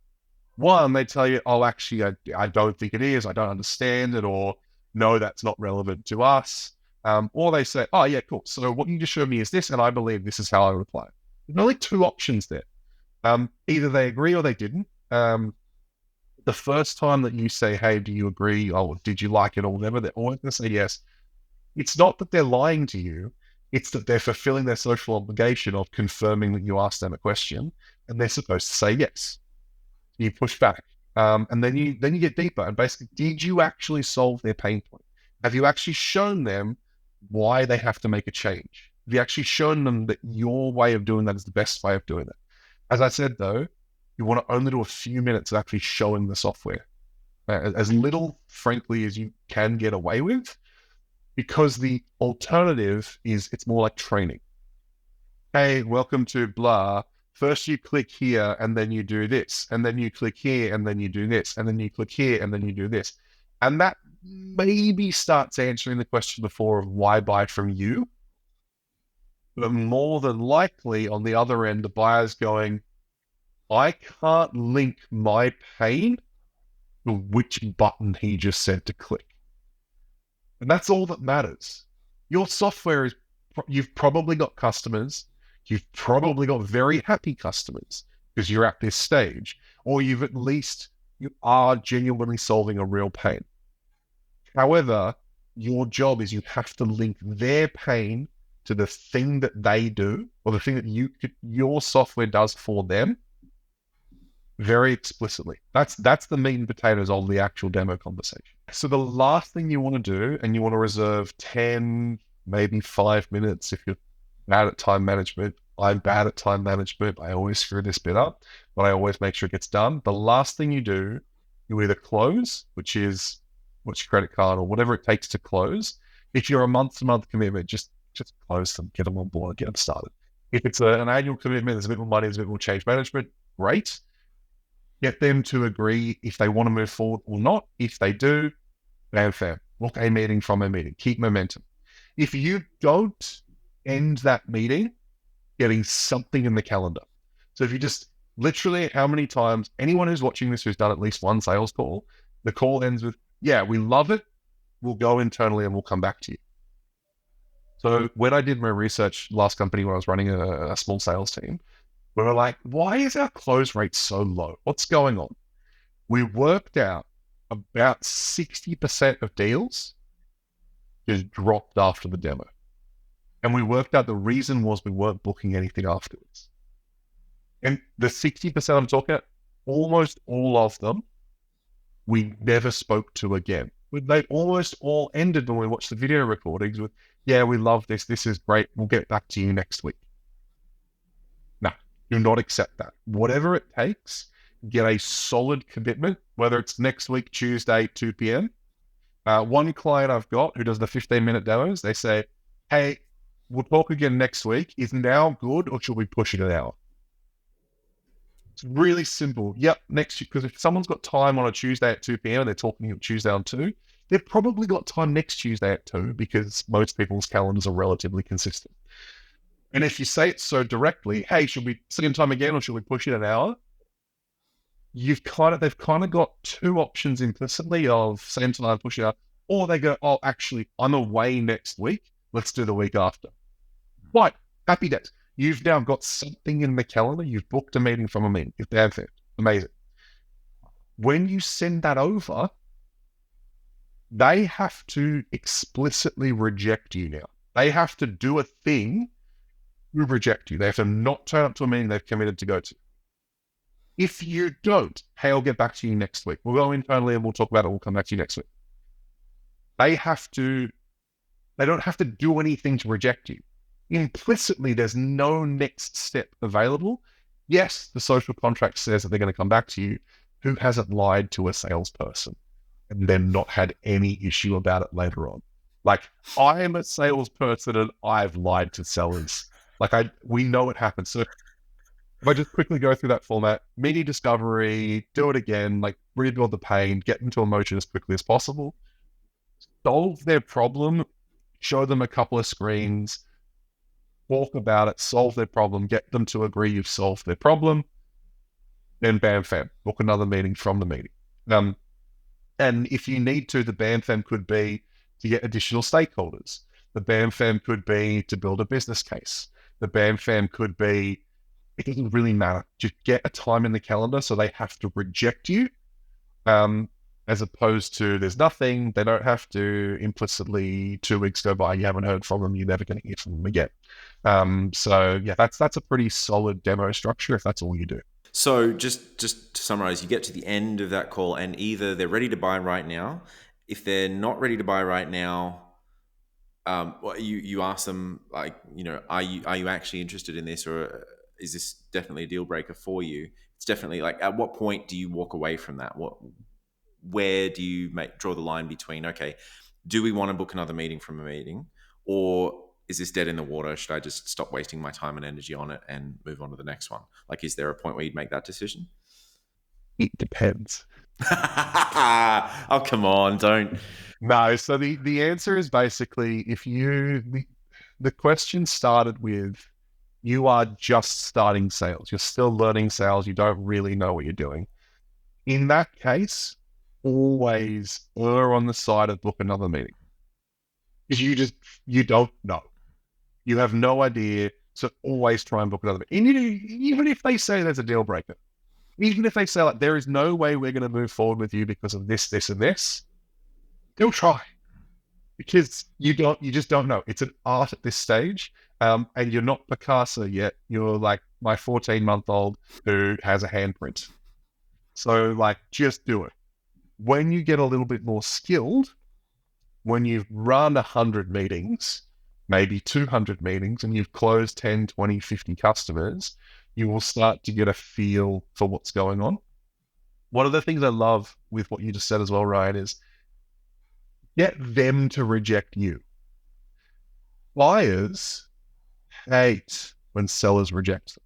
One, they tell you, oh, actually, I don't think it is, I don't understand it, or no, that's not relevant to us. Or they say, oh, yeah, cool. So what you just showed me is this, and I believe this is how I would apply it. There's only 2 options there. Either they agree or they didn't. The first time that you say, hey, do you agree? Oh, did you like it or whatever? They're always going to say yes. It's not that they're lying to you. It's that they're fulfilling their social obligation of confirming that you asked them a question, and they're supposed to say yes. You push back, and then you get deeper. And basically, did you actually solve their pain point? Have you actually shown them why they have to make a change? Have you actually shown them that your way of doing that is the best way of doing it? As I said, though, you want to only do a few minutes of actually showing the software, as little, frankly, as you can get away with, because the alternative is it's more like training. Hey, welcome to blah. First you click here and then you do this, and then you click here and then you do this, and then you click here and then you do this. And that maybe starts answering the question before of why buy from you. But more than likely on the other end, the buyer's going, I can't link my pain to which button he just said to click. And that's all that matters. Your software is, you've probably got customers, you've probably got very happy customers because you're at this stage, or you are genuinely solving a real pain. However, your job is you have to link their pain to the thing that they do, or the thing that your software does for them, very explicitly. That's the meat and potatoes of the actual demo conversation. So the last thing you want to do, and you want to reserve 10, maybe 5 minutes if you're bad at time management. I'm bad at time management. I always screw this bit up, but I always make sure it gets done. The last thing you do, you either close, which is what's your credit card or whatever it takes to close. If you're a month-to-month commitment, just close them, get them on board, get them started. If it's an annual commitment, there's a bit more money, there's a bit more change management, great. Get them to agree if they want to move forward or not. If they do, bam, fam. Book a meeting from a meeting. Keep momentum. If you don't end that meeting getting something in the calendar. So if you just literally, how many times, anyone who's watching this who's done at least one sales call, the call ends with, yeah, we love it. We'll go internally and we'll come back to you. So when I did my research last company when I was running a small sales team, we were like, why is our close rate so low? What's going on? We worked out about 60% of deals just dropped after the demo. And we worked out the reason was we weren't booking anything afterwards. And the 60% I'm talking about, almost all of them, we never spoke to again. They almost all ended when we watched the video recordings with, yeah, we love this. This is great. We'll get back to you next week. No, do not accept that. Whatever it takes, get a solid commitment, whether it's next week, Tuesday, 2 p.m. One client I've got who does the 15-minute demos, they say, hey, we'll talk again next week. Is now good or should we push it an hour? It's really simple. Yep, next week, because if someone's got time on a Tuesday at 2 p.m. and they're talking on Tuesday on 2, they've probably got time next Tuesday at 2 because most people's calendars are relatively consistent. And if you say it so directly, hey, should we same time again or should we push it an hour? They've kind of got two options implicitly of same time, push it out, or they go, oh, actually, I'm away next week. Let's do the week after. Right, happy days. You've now got something in the calendar. You've booked a meeting from a meeting. It's damn fair. Amazing. When you send that over, they have to explicitly reject you now. They have to do a thing to reject you. They have to not turn up to a meeting they've committed to go to. If you don't, hey, I'll get back to you next week. We'll go internally and we'll talk about it. We'll come back to you next week. They don't have to do anything to reject you. Implicitly, there's no next step available. Yes, the social contract says that they're going to come back to you. Who hasn't lied to a salesperson and then not had any issue about it later on? Like, I am a salesperson and I've lied to sellers. We know it happens. So if I just quickly go through that format, mini discovery, do it again, rebuild the pain, get them to emotion as quickly as possible, solve their problem, show them a couple of screens, talk about it, solve their problem, get them to agree you've solved their problem, then bam, fam, book another meeting from the meeting. And if you need to, the bam, fam could be to get additional stakeholders. The bam, fam could be to build a business case. The bam, fam could be, it doesn't really matter. Just get a time in the calendar so they have to reject you Um, as opposed to there's nothing, they don't have to implicitly 2 weeks go by, you haven't heard from them, you're never going to hear from them again. So yeah, that's a pretty solid demo structure if that's all you do. So just to summarize, you get to the end of that call, and either they're ready to buy right now. If they're not ready to buy right now, well, you ask them, like, are you actually interested in this, or is this definitely a deal breaker for you? It's definitely, like, at what point do you walk away from that? Where do you draw the line between, okay, do we want to book another meeting from a meeting, or is this dead in the water? Should I just stop wasting my time and energy on it and move on to the next one? Like, is there a point where you'd make that decision? It depends. Oh, come on, don't. No, so the answer is basically if the question started with you are just starting sales, you're still learning sales, you don't really know what you're doing. In that case, always err on the side of book another meeting because you don't know, you have no idea. So always try and book another meeting. Even if they say there's a deal breaker, even if they say like there is no way we're going to move forward with you because of this, this, and this, they'll try because you just don't know. It's an art at this stage. And you're not Picasso yet. You're like my 14-month-old who has a handprint. So like, just do it. When you get a little bit more skilled, when you've run 100 meetings, maybe 200 meetings, and you've closed 10, 20, 50 customers, you will start to get a feel for what's going on. One of the things I love with what you just said as well, Ryan, is get them to reject you. Buyers hate when sellers reject them.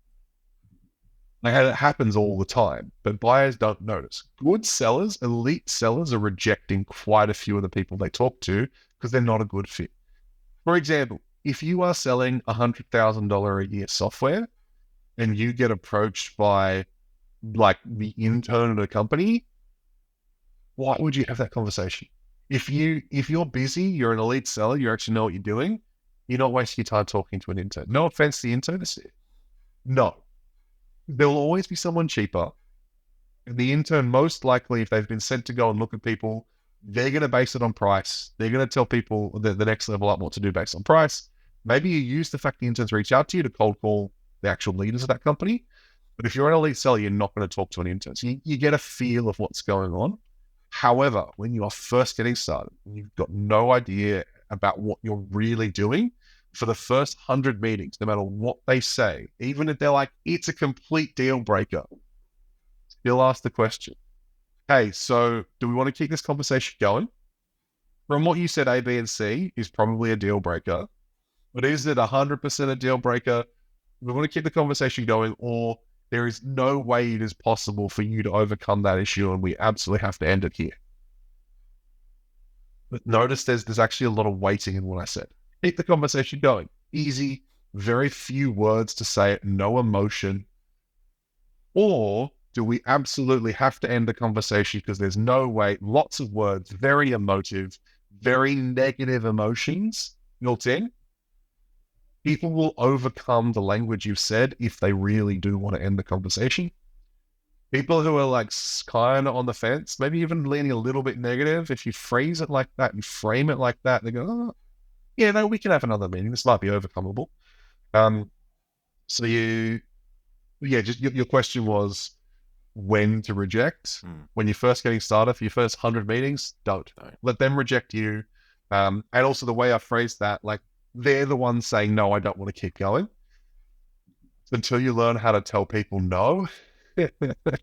Like, it happens all the time, but buyers don't notice. Good sellers, elite sellers, are rejecting quite a few of the people they talk to because they're not a good fit. For example, if you are selling $100,000 a year software and you get approached by like the intern at a company, why would you have that conversation? If you're busy, you're an elite seller, you actually know what you're doing, you're not wasting your time talking to an intern. No offense to the intern. No. There'll always be someone cheaper. And the intern, most likely, if they've been sent to go and look at people, they're going to base it on price. They're going to tell people the next level up what to do based on price. Maybe you use the fact the interns reach out to you to cold call the actual leaders of that company. But if you're an elite seller, you're not going to talk to an intern. So you get a feel of what's going on. However, when you are first getting started, you've got no idea about what you're really doing, for the first 100 meetings, no matter what they say, even if they're like, it's a complete deal breaker, still ask the question, hey, so do we want to keep this conversation going? From what you said, A, B, and C is probably a deal breaker, but is it 100% a deal breaker? We want to keep the conversation going, or there is no way it is possible for you to overcome that issue and we absolutely have to end it here. But notice there's actually a lot of waiting in what I said. Keep the conversation going. Easy, very few words to say it, no emotion. Or do we absolutely have to end the conversation because there's no way, lots of words, very emotive, very negative emotions built in? People will overcome the language you've said if they really do want to end the conversation. People who are like kind of on the fence, maybe even leaning a little bit negative, if you phrase it like that and frame it like that, they go, oh, yeah, no, we can have another meeting. This might be overcomeable. So just your question was when to reject. When you're first getting started for your first 100 meetings, don't let them reject you. And also the way I phrased that, like, they're the ones saying, no, I don't want to keep going. Until you learn how to tell people no,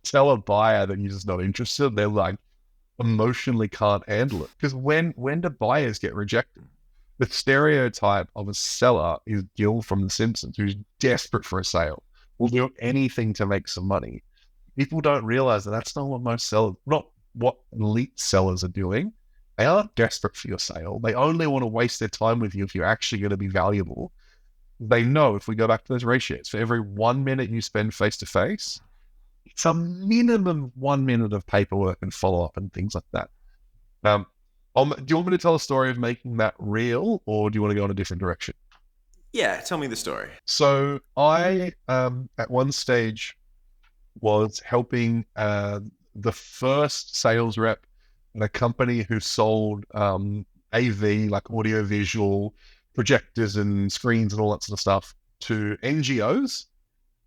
tell a buyer that you're just not interested, they're like emotionally can't handle it. Because when do buyers get rejected? The stereotype of a seller is Gil from The Simpsons, who's desperate for a sale, will do anything to make some money. People don't realize that that's not what most sellers, not what elite sellers are doing. They aren't desperate for your sale. They only want to waste their time with you if you're actually going to be valuable. They know, if we go back to those ratios, for every 1 minute you spend face-to-face, it's a minimum 1 minute of paperwork and follow-up and things like that. Do you want me to tell a story of making that real, or do you want to go in a different direction? Yeah, tell me the story. So I, at one stage, was helping the first sales rep at a company who sold AV, like audio visual projectors and screens and all that sort of stuff, to NGOs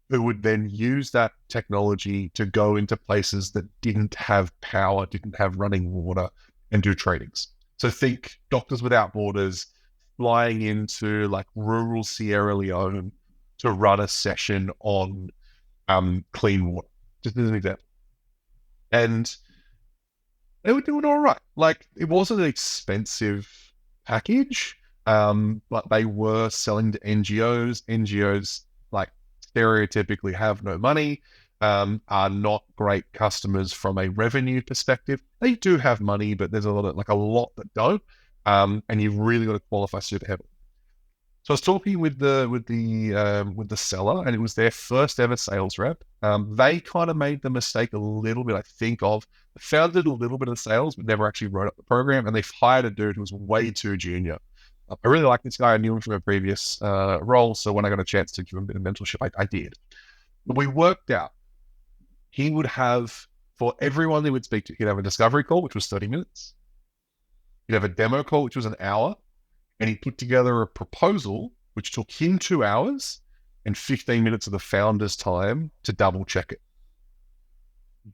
who would then use that technology to go into places that didn't have power, didn't have running water, and do trainings. So think Doctors Without Borders flying into like rural Sierra Leone to run a session on clean water, just as an example. And they were doing all right. Like, it wasn't an expensive package, but they were selling to NGOs. NGOs, like, stereotypically have no money, are not great customers from a revenue perspective. They do have money, but there's a lot that don't. And you've really got to qualify super heavily. So I was talking with the seller, and it was their first ever sales rep. They kind of made the mistake a little bit, I think, of founded a little bit of sales, but never actually wrote up the program. And they hired a dude who was way too junior. I really like this guy. I knew him from a previous role. So when I got a chance to give him a bit of mentorship, I did. But we worked out he would have, for everyone they would speak to, he'd have a discovery call, which was 30 minutes. He'd have a demo call, which was an hour. And he put together a proposal, which took him 2 hours and 15 minutes of the founder's time to double check it.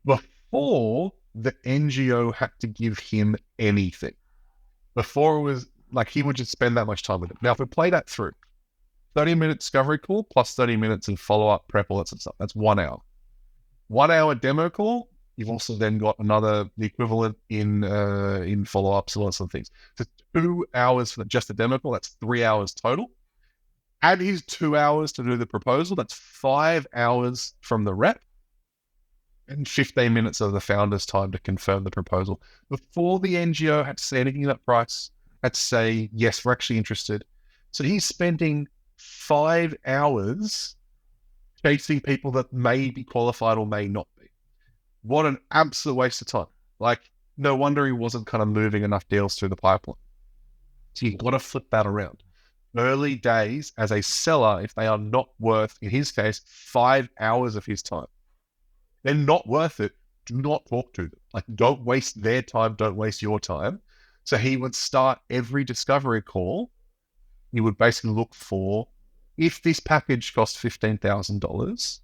Before the NGO had to give him anything. Before it was like he would just spend that much time with it. Now, if we play that through, 30-minute discovery call plus 30 minutes in follow-up, prep, all that sort of stuff, that's 1 hour. 1 hour demo call, you've also then got the equivalent in follow-ups and all that sort of things. So 2 hours for just the demo call, that's 3 hours total. Add his 2 hours to do the proposal, that's 5 hours from the rep, and 15 minutes of the founder's time to confirm the proposal. Before the NGO had to say anything about price, had to say, yes, we're actually interested. So he's spending 5 hours chasing people that may be qualified or may not be. What an absolute waste of time. Like, no wonder he wasn't kind of moving enough deals through the pipeline. So you've got to flip that around. Early days as a seller, if they are not worth, in his case, 5 hours of his time, they're not worth it. Do not talk to them. Like, don't waste their time. Don't waste your time. So he would start every discovery call. He would basically look for, if this package costs $15,000,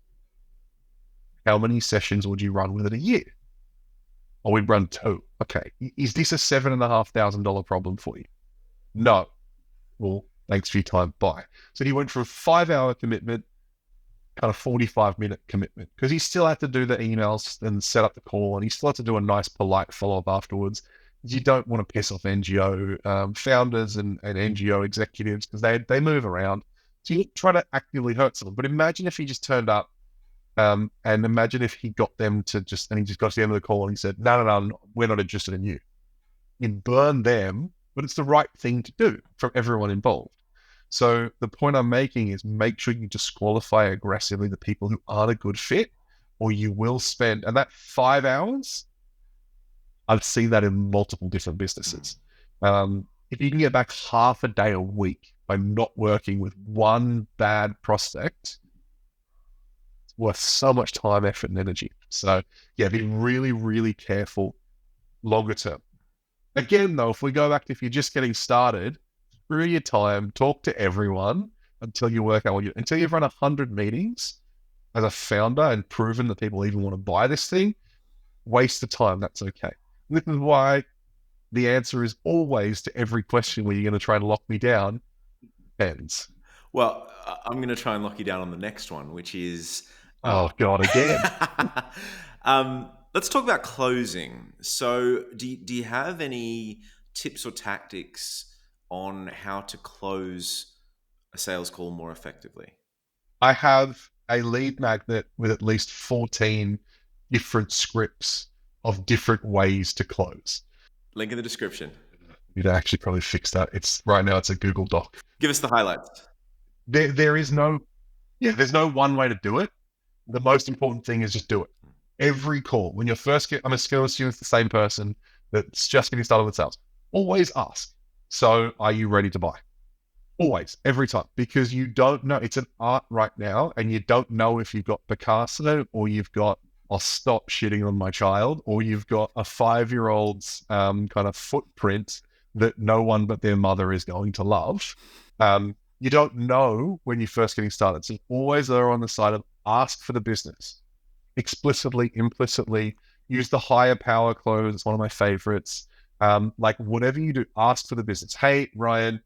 how many sessions would you run with it a year? Or we'd run 2. Okay. Is this a $7,500 problem for you? No. Well, thanks for your time. Bye. So he went from a 5-hour commitment, kind of 45-minute commitment, because he still had to do the emails and set up the call, and he still had to do a nice, polite follow-up afterwards. You don't want to piss off NGO founders and NGO executives because they move around. So you try to actively hurt someone. But imagine if he just turned up, and imagine if he got them to and he just got to the end of the call and he said, no, we're not interested in you. You'd burn them, but it's the right thing to do for everyone involved. So the point I'm making is make sure you disqualify aggressively the people who aren't a good fit, or you will spend, and that 5 hours, I've seen that in multiple different businesses. If you can get back half a day a week by not working with one bad prospect, it's worth so much time, effort, and energy. So yeah, be really, really careful longer term. Again, though, if we go back to, if you're just getting started, screw your time, talk to everyone until you work out until you've run 100 meetings as a founder and proven that people even want to buy this thing, waste the time, that's okay. This is why the answer is always to every question where you're going to try and lock me down, depends. Well, I'm going to try and lock you down on the next one, which is... Oh, God, again. Let's talk about closing. So do you have any tips or tactics on how to close a sales call more effectively? I have a lead magnet with at least 14 different scripts of different ways to close. Link in the description. You'd actually probably fix that. Right now it's a Google Doc. Give us the highlights. There's no one way to do it. The most important thing is just do it. Every call, when you're first I'm going to assume it's the same person that's just getting started with sales. Always ask, so are you ready to buy? Always, every time, because you don't know. It's an art right now, and you don't know if you've got Picasso or you've got I'll stop shitting on my child, or you've got a 5-year-old's kind of footprint that no one but their mother is going to love. You don't know when you're first getting started. So always are on the side of ask for the business explicitly, implicitly. Use the higher power close. It's one of my favorites. Like whatever you do, ask for the business. Hey, Ryan,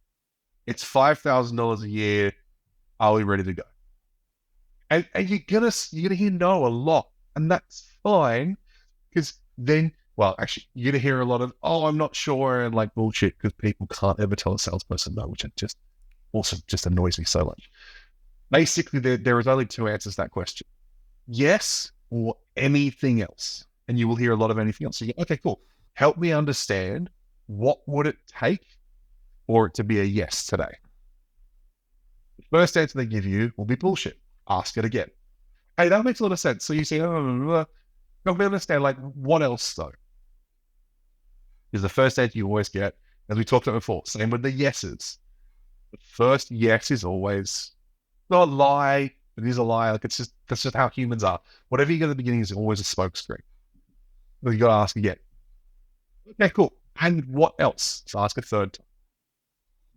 it's $5,000 a year. Are we ready to go? And you're gonna hear no a lot, and that's fine because then, well, actually, you're gonna hear a lot of I'm not sure and like bullshit because people can't ever tell a salesperson no, which it just also just annoys me so much. Basically, there is only two answers to that question: yes or anything else, and you will hear a lot of anything else. So, okay, cool. Help me understand what would it take for it to be a yes today. The first answer they give you will be bullshit. Ask it again. Hey, that makes a lot of sense. So you say, help me understand, like, what else though? Is the first answer you always get, as we talked about before. Same with the yeses. The first yes is always not a lie. It is a lie. Like that's just how humans are. Whatever you get at the beginning is always a smokescreen. Well, you got to ask again. Okay, cool. And what else? So ask a third time.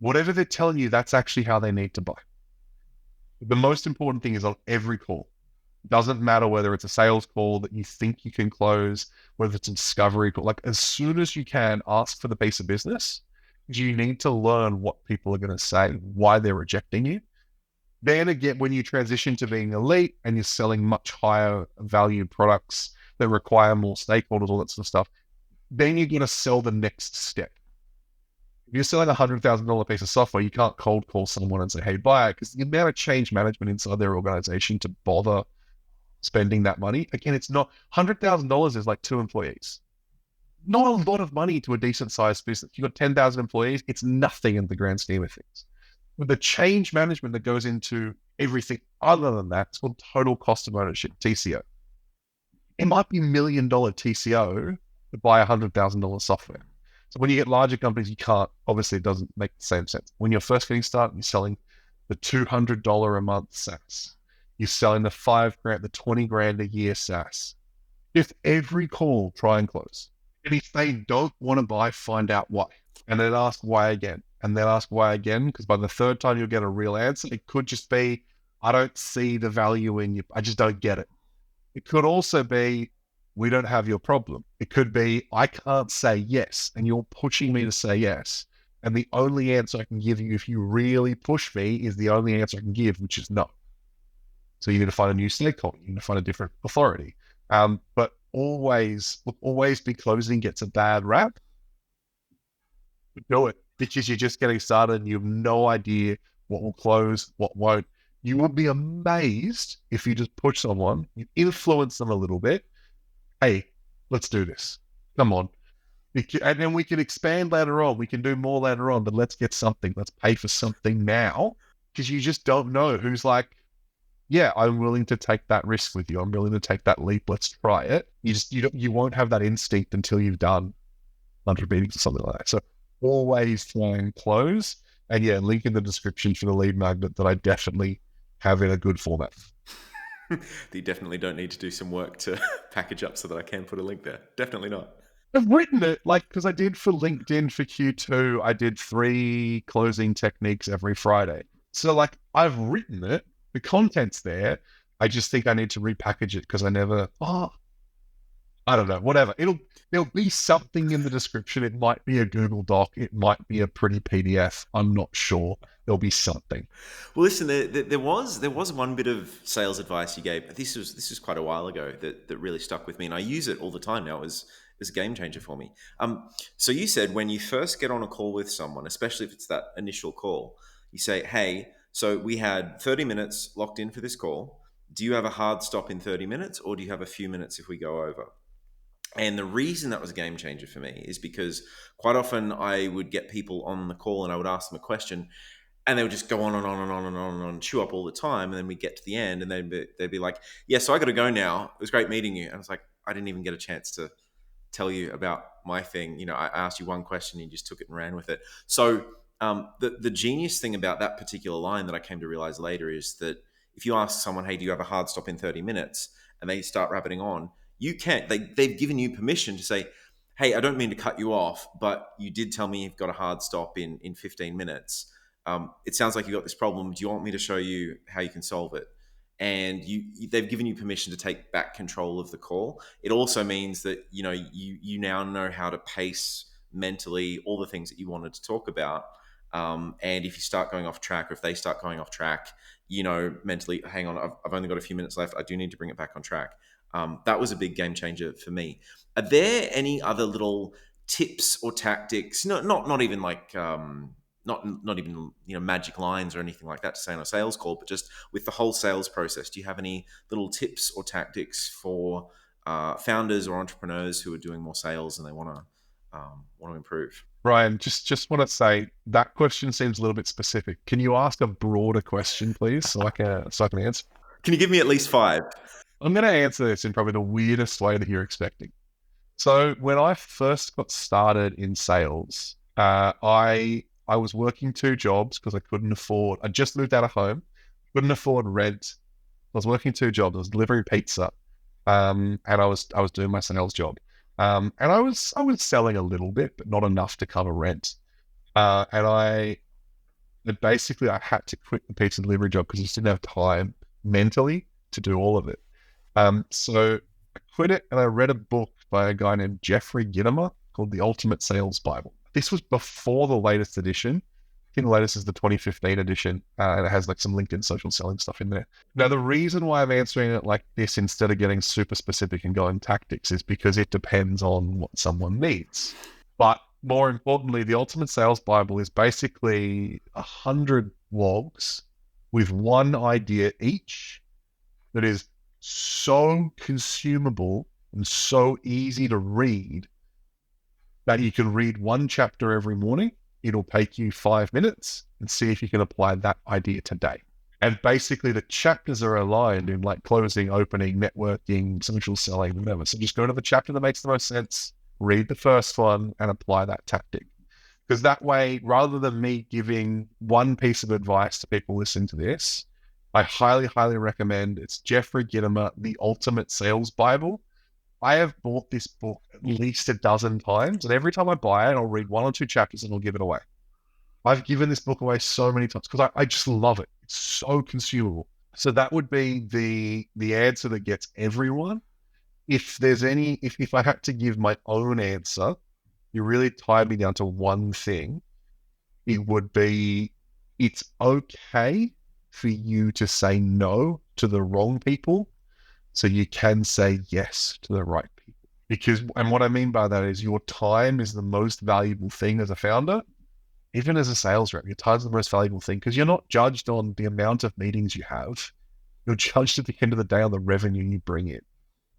Whatever they're telling you, that's actually how they need to buy. The most important thing is on every call. It doesn't matter whether it's a sales call that you think you can close, whether it's a discovery call. Like as soon as you can, ask for the piece of business. You need to learn what people are going to say, why they're rejecting you. Then again, when you transition to being elite and you're selling much higher value products that require more stakeholders, all that sort of stuff, then you're going to sell the next step. If you're selling $100,000 piece of software, you can't cold call someone and say, hey, buy it, because the amount of change management inside their organization to bother spending that money, again, it's not $100,000 is like 2 employees. Not a lot of money to a decent sized business. You've got 10,000 employees, it's nothing in the grand scheme of things. With the change management that goes into everything other than that, it's called total cost of ownership, TCO. It might be $1 million TCO to buy $100,000 software. So when you get larger companies, you can't, obviously it doesn't make the same sense. When you're first getting started, you're selling the $200 a month SaaS. You're selling the $5,000, the 20 grand a year SaaS. Just every call, try and close. And if they don't want to buy, find out why. And then ask why again. And then ask why again, because by the third time you'll get a real answer. It could just be, I don't see the value in you. I just don't get it. It could also be, we don't have your problem. It could be, I can't say yes, and you're pushing me to say yes. And the only answer I can give you if you really push me is the only answer I can give, which is no. So you need to find a new stakeholder. You need to find a different authority. But always be closing gets a bad rap. Do it because you're just getting started and you have no idea what will close, what won't. You will be amazed if you just push someone, you influence them a little bit. Hey, let's do this. Come on. And then we can expand later on. We can do more later on, but let's get something. Let's pay for something now because you just don't know who's like, yeah, I'm willing to take that risk with you. I'm willing to take that leap. Let's try it. You won't have that instinct until you've done 100 meetings or something like that. So always try and close. And yeah, link in the description for the lead magnet that I definitely have in a good format. You definitely don't need to do some work to package up so that I can put a link there. Definitely not. I've written it because I did for LinkedIn for Q2. I did 3 closing techniques every Friday. So like I've written it. The content's there. I just think I need to repackage it because I don't know, whatever. There'll be something in the description. It might be a Google Doc. It might be a pretty PDF. I'm not sure. There'll be something. Well, listen, there was one bit of sales advice you gave. This was quite a while ago that really stuck with me, and I use it all the time now. It's a game changer for me. So you said when you first get on a call with someone, especially if it's that initial call, you say, "Hey, so we had 30 minutes locked in for this call. Do you have a hard stop in 30 minutes, or do you have a few minutes if we go over?" And the reason that was a game changer for me is because quite often I would get people on the call and I would ask them a question and they would just go on and on and on and on and on, chew up all the time. And then we get to the end and they'd be like, yeah, so I got to go now. It was great meeting you. And I was like, I didn't even get a chance to tell you about my thing. You know, I asked you one question and you just took it and ran with it. So the genius thing about that particular line that I came to realize later is that If you ask someone, hey, do you have a hard stop in 30 minutes? And they start rabbiting on, you can't, they've given you permission to say, hey, I don't mean to cut you off, but you did tell me you've got a hard stop in 15 minutes. It sounds like you've got this problem. Do you want me to show you how you can solve it? And they've given you permission to take back control of the call. It also means that you now know how to pace mentally all the things that you wanted to talk about. And if you start going off track, or if they start going off track, mentally, hang on, I've only got a few minutes left. I do need to bring it back on track. That was a big game changer for me. Are there any other little tips or tactics? No, not even like not even magic lines or anything like that to say on a sales call, but just with the whole sales process. Do you have any little tips or tactics for founders or entrepreneurs who are doing more sales and they want to improve? Brian, just want to say that question seems a little bit specific. Can you ask a broader question, please, so I can answer? Can you give me at least 5? I'm going to answer this in probably the weirdest way that you're expecting. So when I first got started in sales, I was working 2 jobs because I couldn't afford. I just moved out of home, couldn't afford rent. I was working 2 jobs. I was delivering pizza, and I was doing my sales job, and I was selling a little bit, but not enough to cover rent. And basically I had to quit the pizza delivery job because I just didn't have time mentally to do all of it. So I quit it, and I read a book by a guy named Jeffrey Gitomer called The Ultimate Sales Bible. This was before the latest edition. I think the latest is the 2015 edition, and it has like some LinkedIn social selling stuff in there. Now, the reason why I'm answering it like this instead of getting super specific and going tactics is because it depends on what someone needs. But more importantly, the Ultimate Sales Bible is basically 100 logs with one idea each that is so consumable and so easy to read that you can read one chapter every morning. It'll take you 5 minutes and see if you can apply that idea today. And basically the chapters are aligned in like closing, opening, networking, social selling, whatever. So just go to the chapter that makes the most sense, read the first one, and apply that tactic. Because that way, rather than me giving one piece of advice to people listening to this, I highly, highly recommend. It's Jeffrey Gitomer, The Ultimate Sales Bible. I have bought this book at least a dozen times, and every time I buy it, I'll read 1 or 2 chapters and I'll give it away. I've given this book away so many times because I just love it. It's so consumable. So that would be the answer that gets everyone. If there's if I had to give my own answer, you really tied me down to one thing. It would be, it's okay for you to say no to the wrong people so you can say yes to the right people. Because, and what I mean by that is, your time is the most valuable thing as a founder. Even as a sales rep, your time is the most valuable thing because you're not judged on the amount of meetings you have. You're judged at the end of the day on the revenue you bring in. It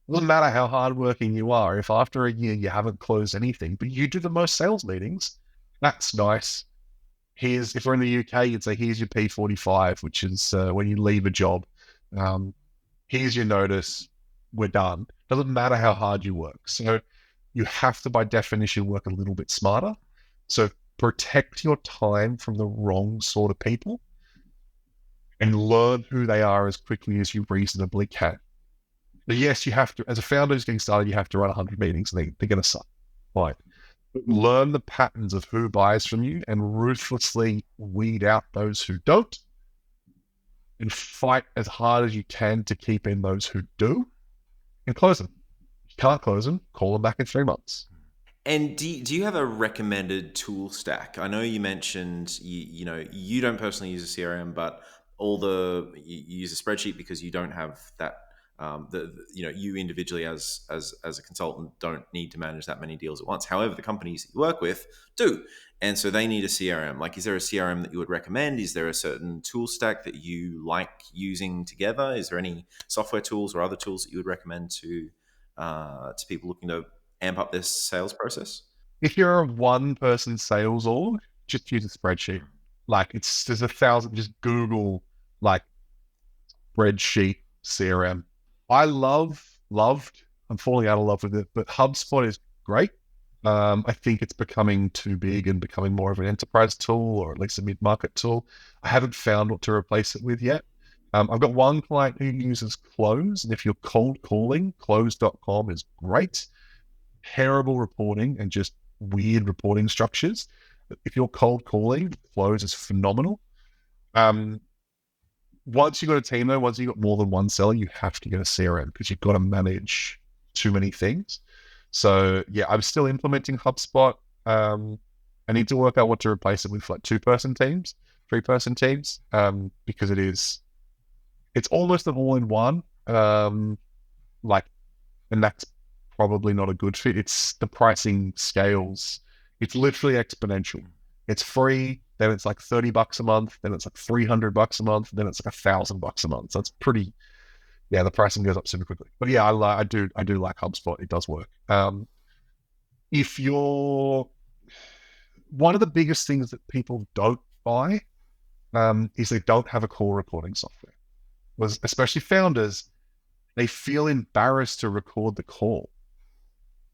doesn't matter how hardworking you are. If after a year you haven't closed anything, but you do the most sales meetings, that's nice. If we're in the UK, you'd say, here's your P45, which is when you leave a job. Here's your notice. We're done. Doesn't matter how hard you work. So you have to, by definition, work a little bit smarter. So protect your time from the wrong sort of people and learn who they are as quickly as you reasonably can. But yes, you have to, as a founder who's getting started, you have to run 100 meetings. They're going to suck. Fine. But learn the patterns of who buys from you and ruthlessly weed out those who don't, and fight as hard as you can to keep in those who do and close them. If you can't close them, call them back in 3 months. And do you have a recommended tool stack? I know you mentioned you don't personally use a CRM, but you use a spreadsheet because you don't have that. You individually as a consultant don't need to manage that many deals at once. However, the companies that you work with do, and so they need a CRM. Like, is there a CRM that you would recommend? Is there a certain tool stack that you like using together? Is there any software tools or other tools that you would recommend to people looking to amp up this sales process? If you're a one-person sales org, just use a spreadsheet. Like, there's 1,000. Just Google like spreadsheet CRM. I loved. I'm falling out of love with it, but HubSpot is great. I think it's becoming too big and becoming more of an enterprise tool, or at least a mid-market tool. I haven't found what to replace it with yet. I've got one client who uses Close, and if you're cold calling, close.com is great. Terrible reporting and just weird reporting structures. But if you're cold calling, Close is phenomenal. Um, Once you've got a team, though, once you've got more than one seller, you have to get a CRM because you've got to manage too many things. So yeah, I'm still implementing HubSpot. I need to work out what to replace it with, like 2-person teams, 3-person teams, because it's almost an all-in-one. Like, and that's probably not a good fit. It's the pricing scales. It's literally exponential. It's free, then it's like $30 a month, then it's like $300 a month, then it's like $1,000 a month. So it's pretty, yeah, the pricing goes up super quickly. But yeah, I do like HubSpot. It does work. If you're one of the biggest things that people don't buy is they don't have a call recording software. Was especially founders, they feel embarrassed to record the call.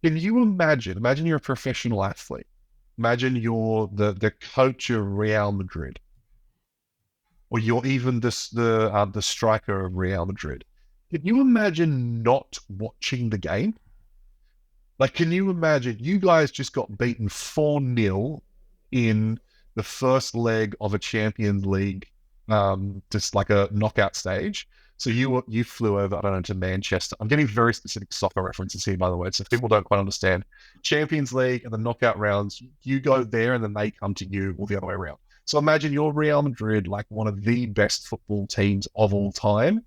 Can you imagine? Imagine you're a professional athlete. Imagine you're the coach of Real Madrid, or you're even the striker of Real Madrid. Can you imagine not watching the game? Like, can you imagine you guys just got beaten 4-0 in the first leg of a Champions League, just like a knockout stage? So you flew over, I don't know, to Manchester. I'm getting very specific soccer references here, by the way, so people don't quite understand. Champions League and the knockout rounds, you go there and then they come to you, or the other way around. So imagine you're Real Madrid, like one of the best football teams of all time,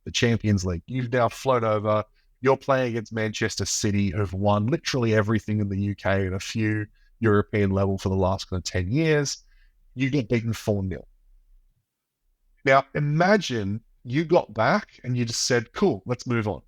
the Champions League. You've now flown over. You're playing against Manchester City, who've won literally everything in the UK and a few European level for the last kind of 10 years. You get beaten 4-0. Now, imagine you got back and you just said, cool, let's move on.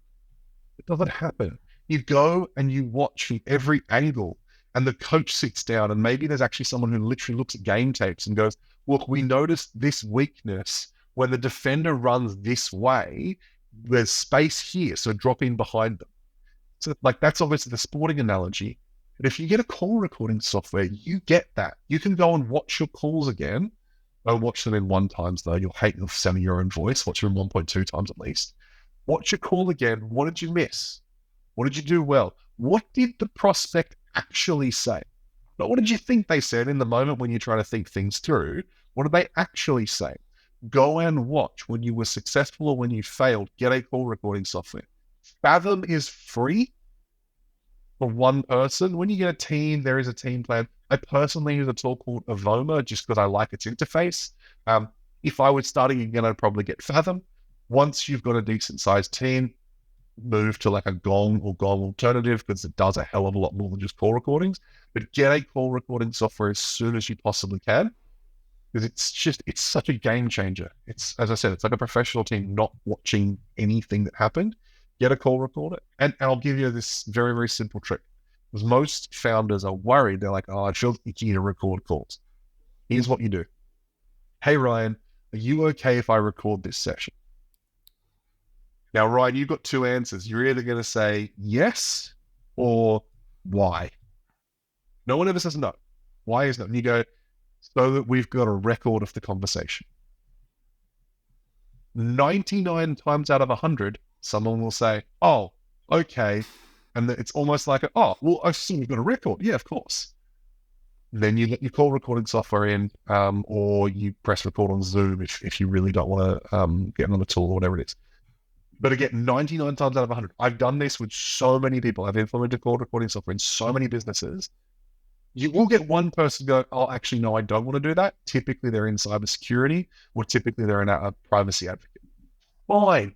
It doesn't happen. You go and you watch from every angle, and the coach sits down, and maybe there's actually someone who literally looks at game tapes and goes, look, we noticed this weakness when the defender runs this way, there's space here, so drop in behind them. So like that's obviously the sporting analogy. But if you get a call recording software, you get that. You can go and watch your calls again. Don't watch them in 1 times though. You'll hate the sound of your own voice. Watch them in 1.2 times at least. Watch your call again. What did you miss? What did you do well? What did the prospect actually say? Not what did you think they said in the moment when you're trying to think things through. What did they actually say? Go and watch when you were successful or when you failed. Get a call recording software. Fathom is free for 1 person. When you get a team, there is a team plan. I personally use a tool called Avoma just because I like its interface. If I was starting again, I'd probably get Fathom. Once you've got a decent sized team, move to like a Gong or Gong alternative because it does a hell of a lot more than just call recordings. But get a call recording software as soon as you possibly can, because it's such a game changer. It's, as I said, it's like a professional team not watching anything that happened. Get a call recorder. And I'll give you this very, very simple trick. Because most founders are worried. They're like, oh, I feel itchy to record calls. Here's what you do. Hey, Ryan, are you okay if I record this session? Now, Ryan, you've got 2 answers. You're either going to say yes or why. No one ever says no. Why is no? And you go, so that we've got a record of the conversation. 99 times out of 100, someone will say, oh, okay. And it's almost like, oh, well, I see you've got a record. Yeah, of course. Then you get your call recording software in, or you press record on Zoom if you really don't want to get another tool or whatever it is. But again, 99 times out of 100, I've done this with so many people. I've implemented call recording software in so many businesses. You will get 1 person go, oh, actually, no, I don't want to do that. Typically, they're in cybersecurity, or typically they're a privacy advocate. Fine.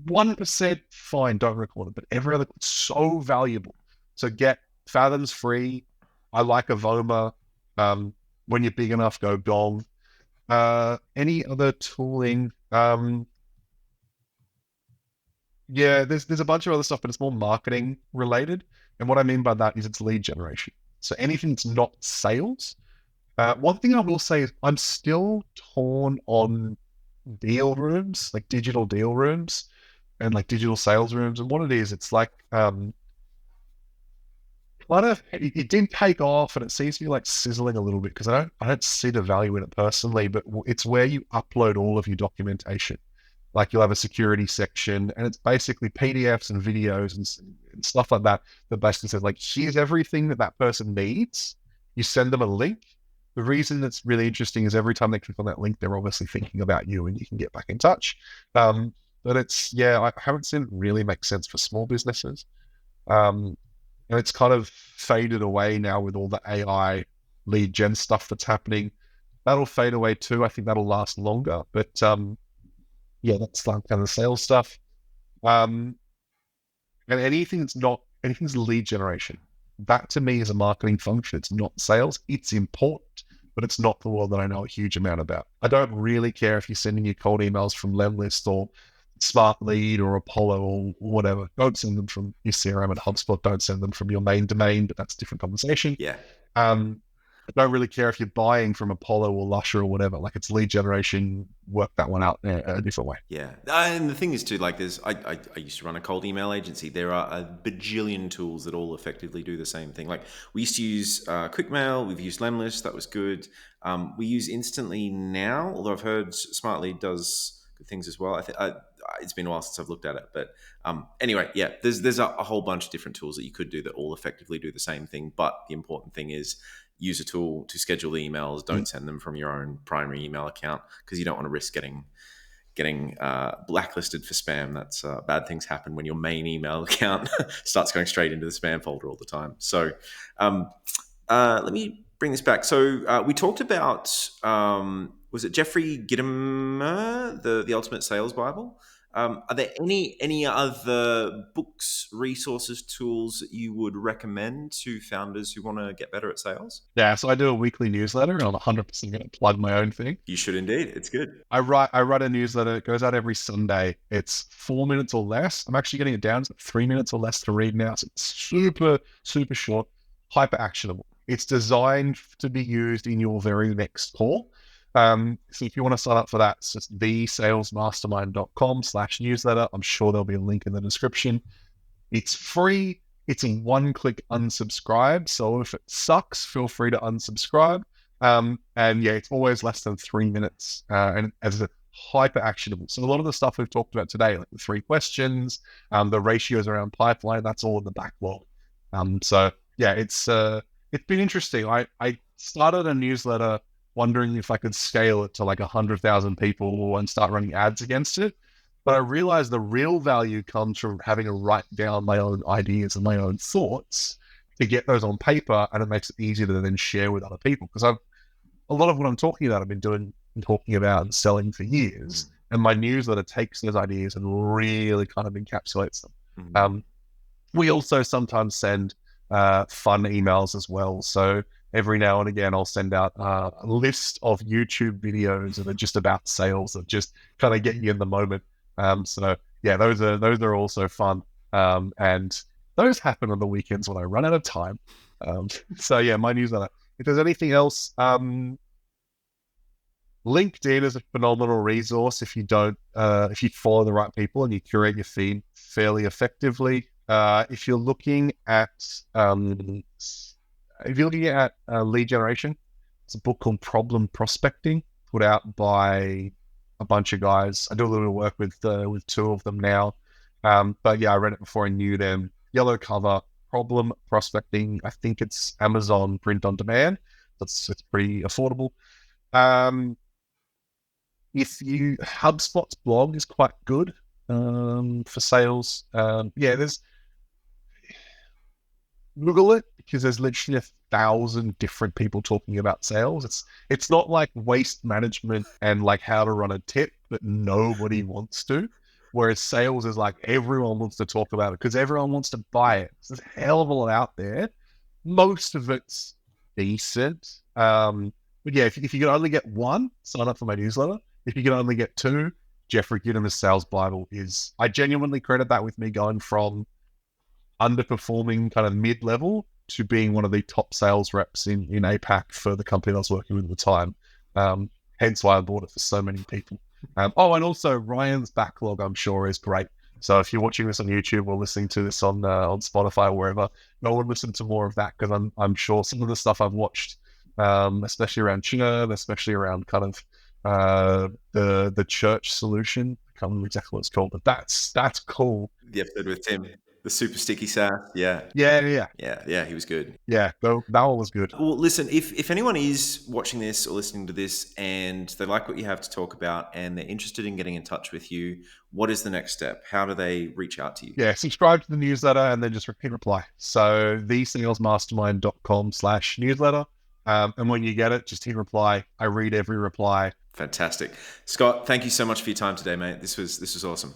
1%, fine, don't record it. But every other, it's so valuable. So get Fathom's free. I like Avoma. When you're big enough, go Gong. Any other tooling? Yeah, there's a bunch of other stuff, but it's more marketing related. And what I mean by that is it's lead generation. So anything that's not sales. One thing I will say is I'm still torn on deal rooms, like digital deal rooms and like digital sales rooms. And what it is, it's like it did take off, and it seems to be like sizzling a little bit because I don't see the value in it personally. But it's where you upload all of your documentation. Like you'll have a security section, and it's basically PDFs and videos and stuff like that that basically says like, here's everything that that person needs. You send them a link. The reason that's really interesting is every time they click on that link, they're obviously thinking about you, and you can get back in touch. But I haven't seen it really make sense for small businesses. And it's kind of faded away now with all the AI lead gen stuff that's happening. That'll fade away too. I think that'll last longer. But that's like kind of sales stuff. Um, and anything's lead generation. That to me is a marketing function. It's not sales. It's important, but it's not the world that I know a huge amount about. I don't really care if you're sending your cold emails from Lemlist or Smart Lead or Apollo or whatever. Don't send them from your CRM at HubSpot. Don't send them from your main domain, but that's a different conversation. Yeah. I don't really care if you're buying from Apollo or Lusher or whatever. Like, it's lead generation. Work that one out a different way. Yeah, and the thing is too, like, I used to run a cold email agency. There are a bajillion tools that all effectively do the same thing. Like, we used to use QuickMail, we've used Lemlist, that was good. We use Instantly now, although I've heard Smartly does good things as well. I think it's been a while since I've looked at it, but anyway, yeah, there's a whole bunch of different tools that you could do that all effectively do the same thing. But the important thing is, use a tool to schedule the emails. Don't send them from your own primary email account, because you don't want to risk getting blacklisted for spam. That's bad things happen when your main email account starts going straight into the spam folder all the time. So let me bring this back. So we talked about, was it Jeffrey Gitomer, the Ultimate Sales Bible? Are there any other books, resources, tools that you would recommend to founders who want to get better at sales? Yeah, so I do a weekly newsletter, and I'm 100% going to plug my own thing. You should indeed. It's good. I write a newsletter. It goes out every Sunday. It's 4 minutes or less. I'm actually getting it down to 3 minutes or less to read now. So it's super, super short, hyper actionable. It's designed to be used in your very next call. So if you want to sign up for that, it's just thesalesmastermind.com/newsletter. I'm sure there'll be a link in the description. It's free. It's a one-click unsubscribe. So if it sucks, feel free to unsubscribe. And it's always less than 3 minutes. And as a hyper actionable. So a lot of the stuff we've talked about today, like the 3 questions, the ratios around pipeline, that's all in the backlog. It's been interesting. I started a newsletter wondering if I could scale it to like 100,000 people and start running ads against it. But I realized the real value comes from having to write down my own ideas and my own thoughts to get those on paper, and it makes it easier to then share with other people. Because a lot of what I'm talking about, I've been talking about and selling for years, and my newsletter takes those ideas and really kind of encapsulates them. We also sometimes send fun emails as well. So every now and again, I'll send out a list of YouTube videos that are just about sales, that just kind of get you in the moment. Those are also fun. And those happen on the weekends when I run out of time. My newsletter. If there's anything else, LinkedIn is a phenomenal resource if you follow the right people and you curate your feed fairly effectively. If you're looking at lead generation, it's a book called Problem Prospecting, put out by a bunch of guys. I do a little bit of work with 2 of them now. I read it before I knew them. Yellow cover, Problem Prospecting. I think it's Amazon print on demand. It's pretty affordable. HubSpot's blog is quite good for sales. Google it, because there's literally 1,000 different people talking about sales. It's not like waste management and like how to run a tip that nobody wants to. Whereas sales is like everyone wants to talk about it because everyone wants to buy it. There's a hell of a lot out there. Most of it's decent. If you can only get 1, sign up for my newsletter. If you can only get 2, Jeffrey Gitomer's Sales Bible I genuinely credit that with me going from underperforming kind of mid-level to being one of the top sales reps in APAC for the company I was working with at the time. Hence why I bought it for so many people. And also Ryan's backlog, I'm sure, is great. So if you're watching this on YouTube or listening to this on Spotify or wherever, go and listen to more of that, because I'm sure some of the stuff I've watched, especially around churn, especially around kind of the church solution, can't remember exactly what it's called, but that's cool. The episode with Tim, the super sticky SaaS. Yeah, Yeah, yeah, yeah, he was good. yeah. That one was good. Well, listen, if anyone is watching this or listening to this and they like what you have to talk about and they're interested in getting in touch with you, what is the next step? How do they reach out to you? Yeah, subscribe to the newsletter and then just hit reply. So thesalesmastermind.com/newsletter. And when you get it, just hit reply. I read every reply. Fantastic. Scott, thank you so much for your time today, mate. This was awesome.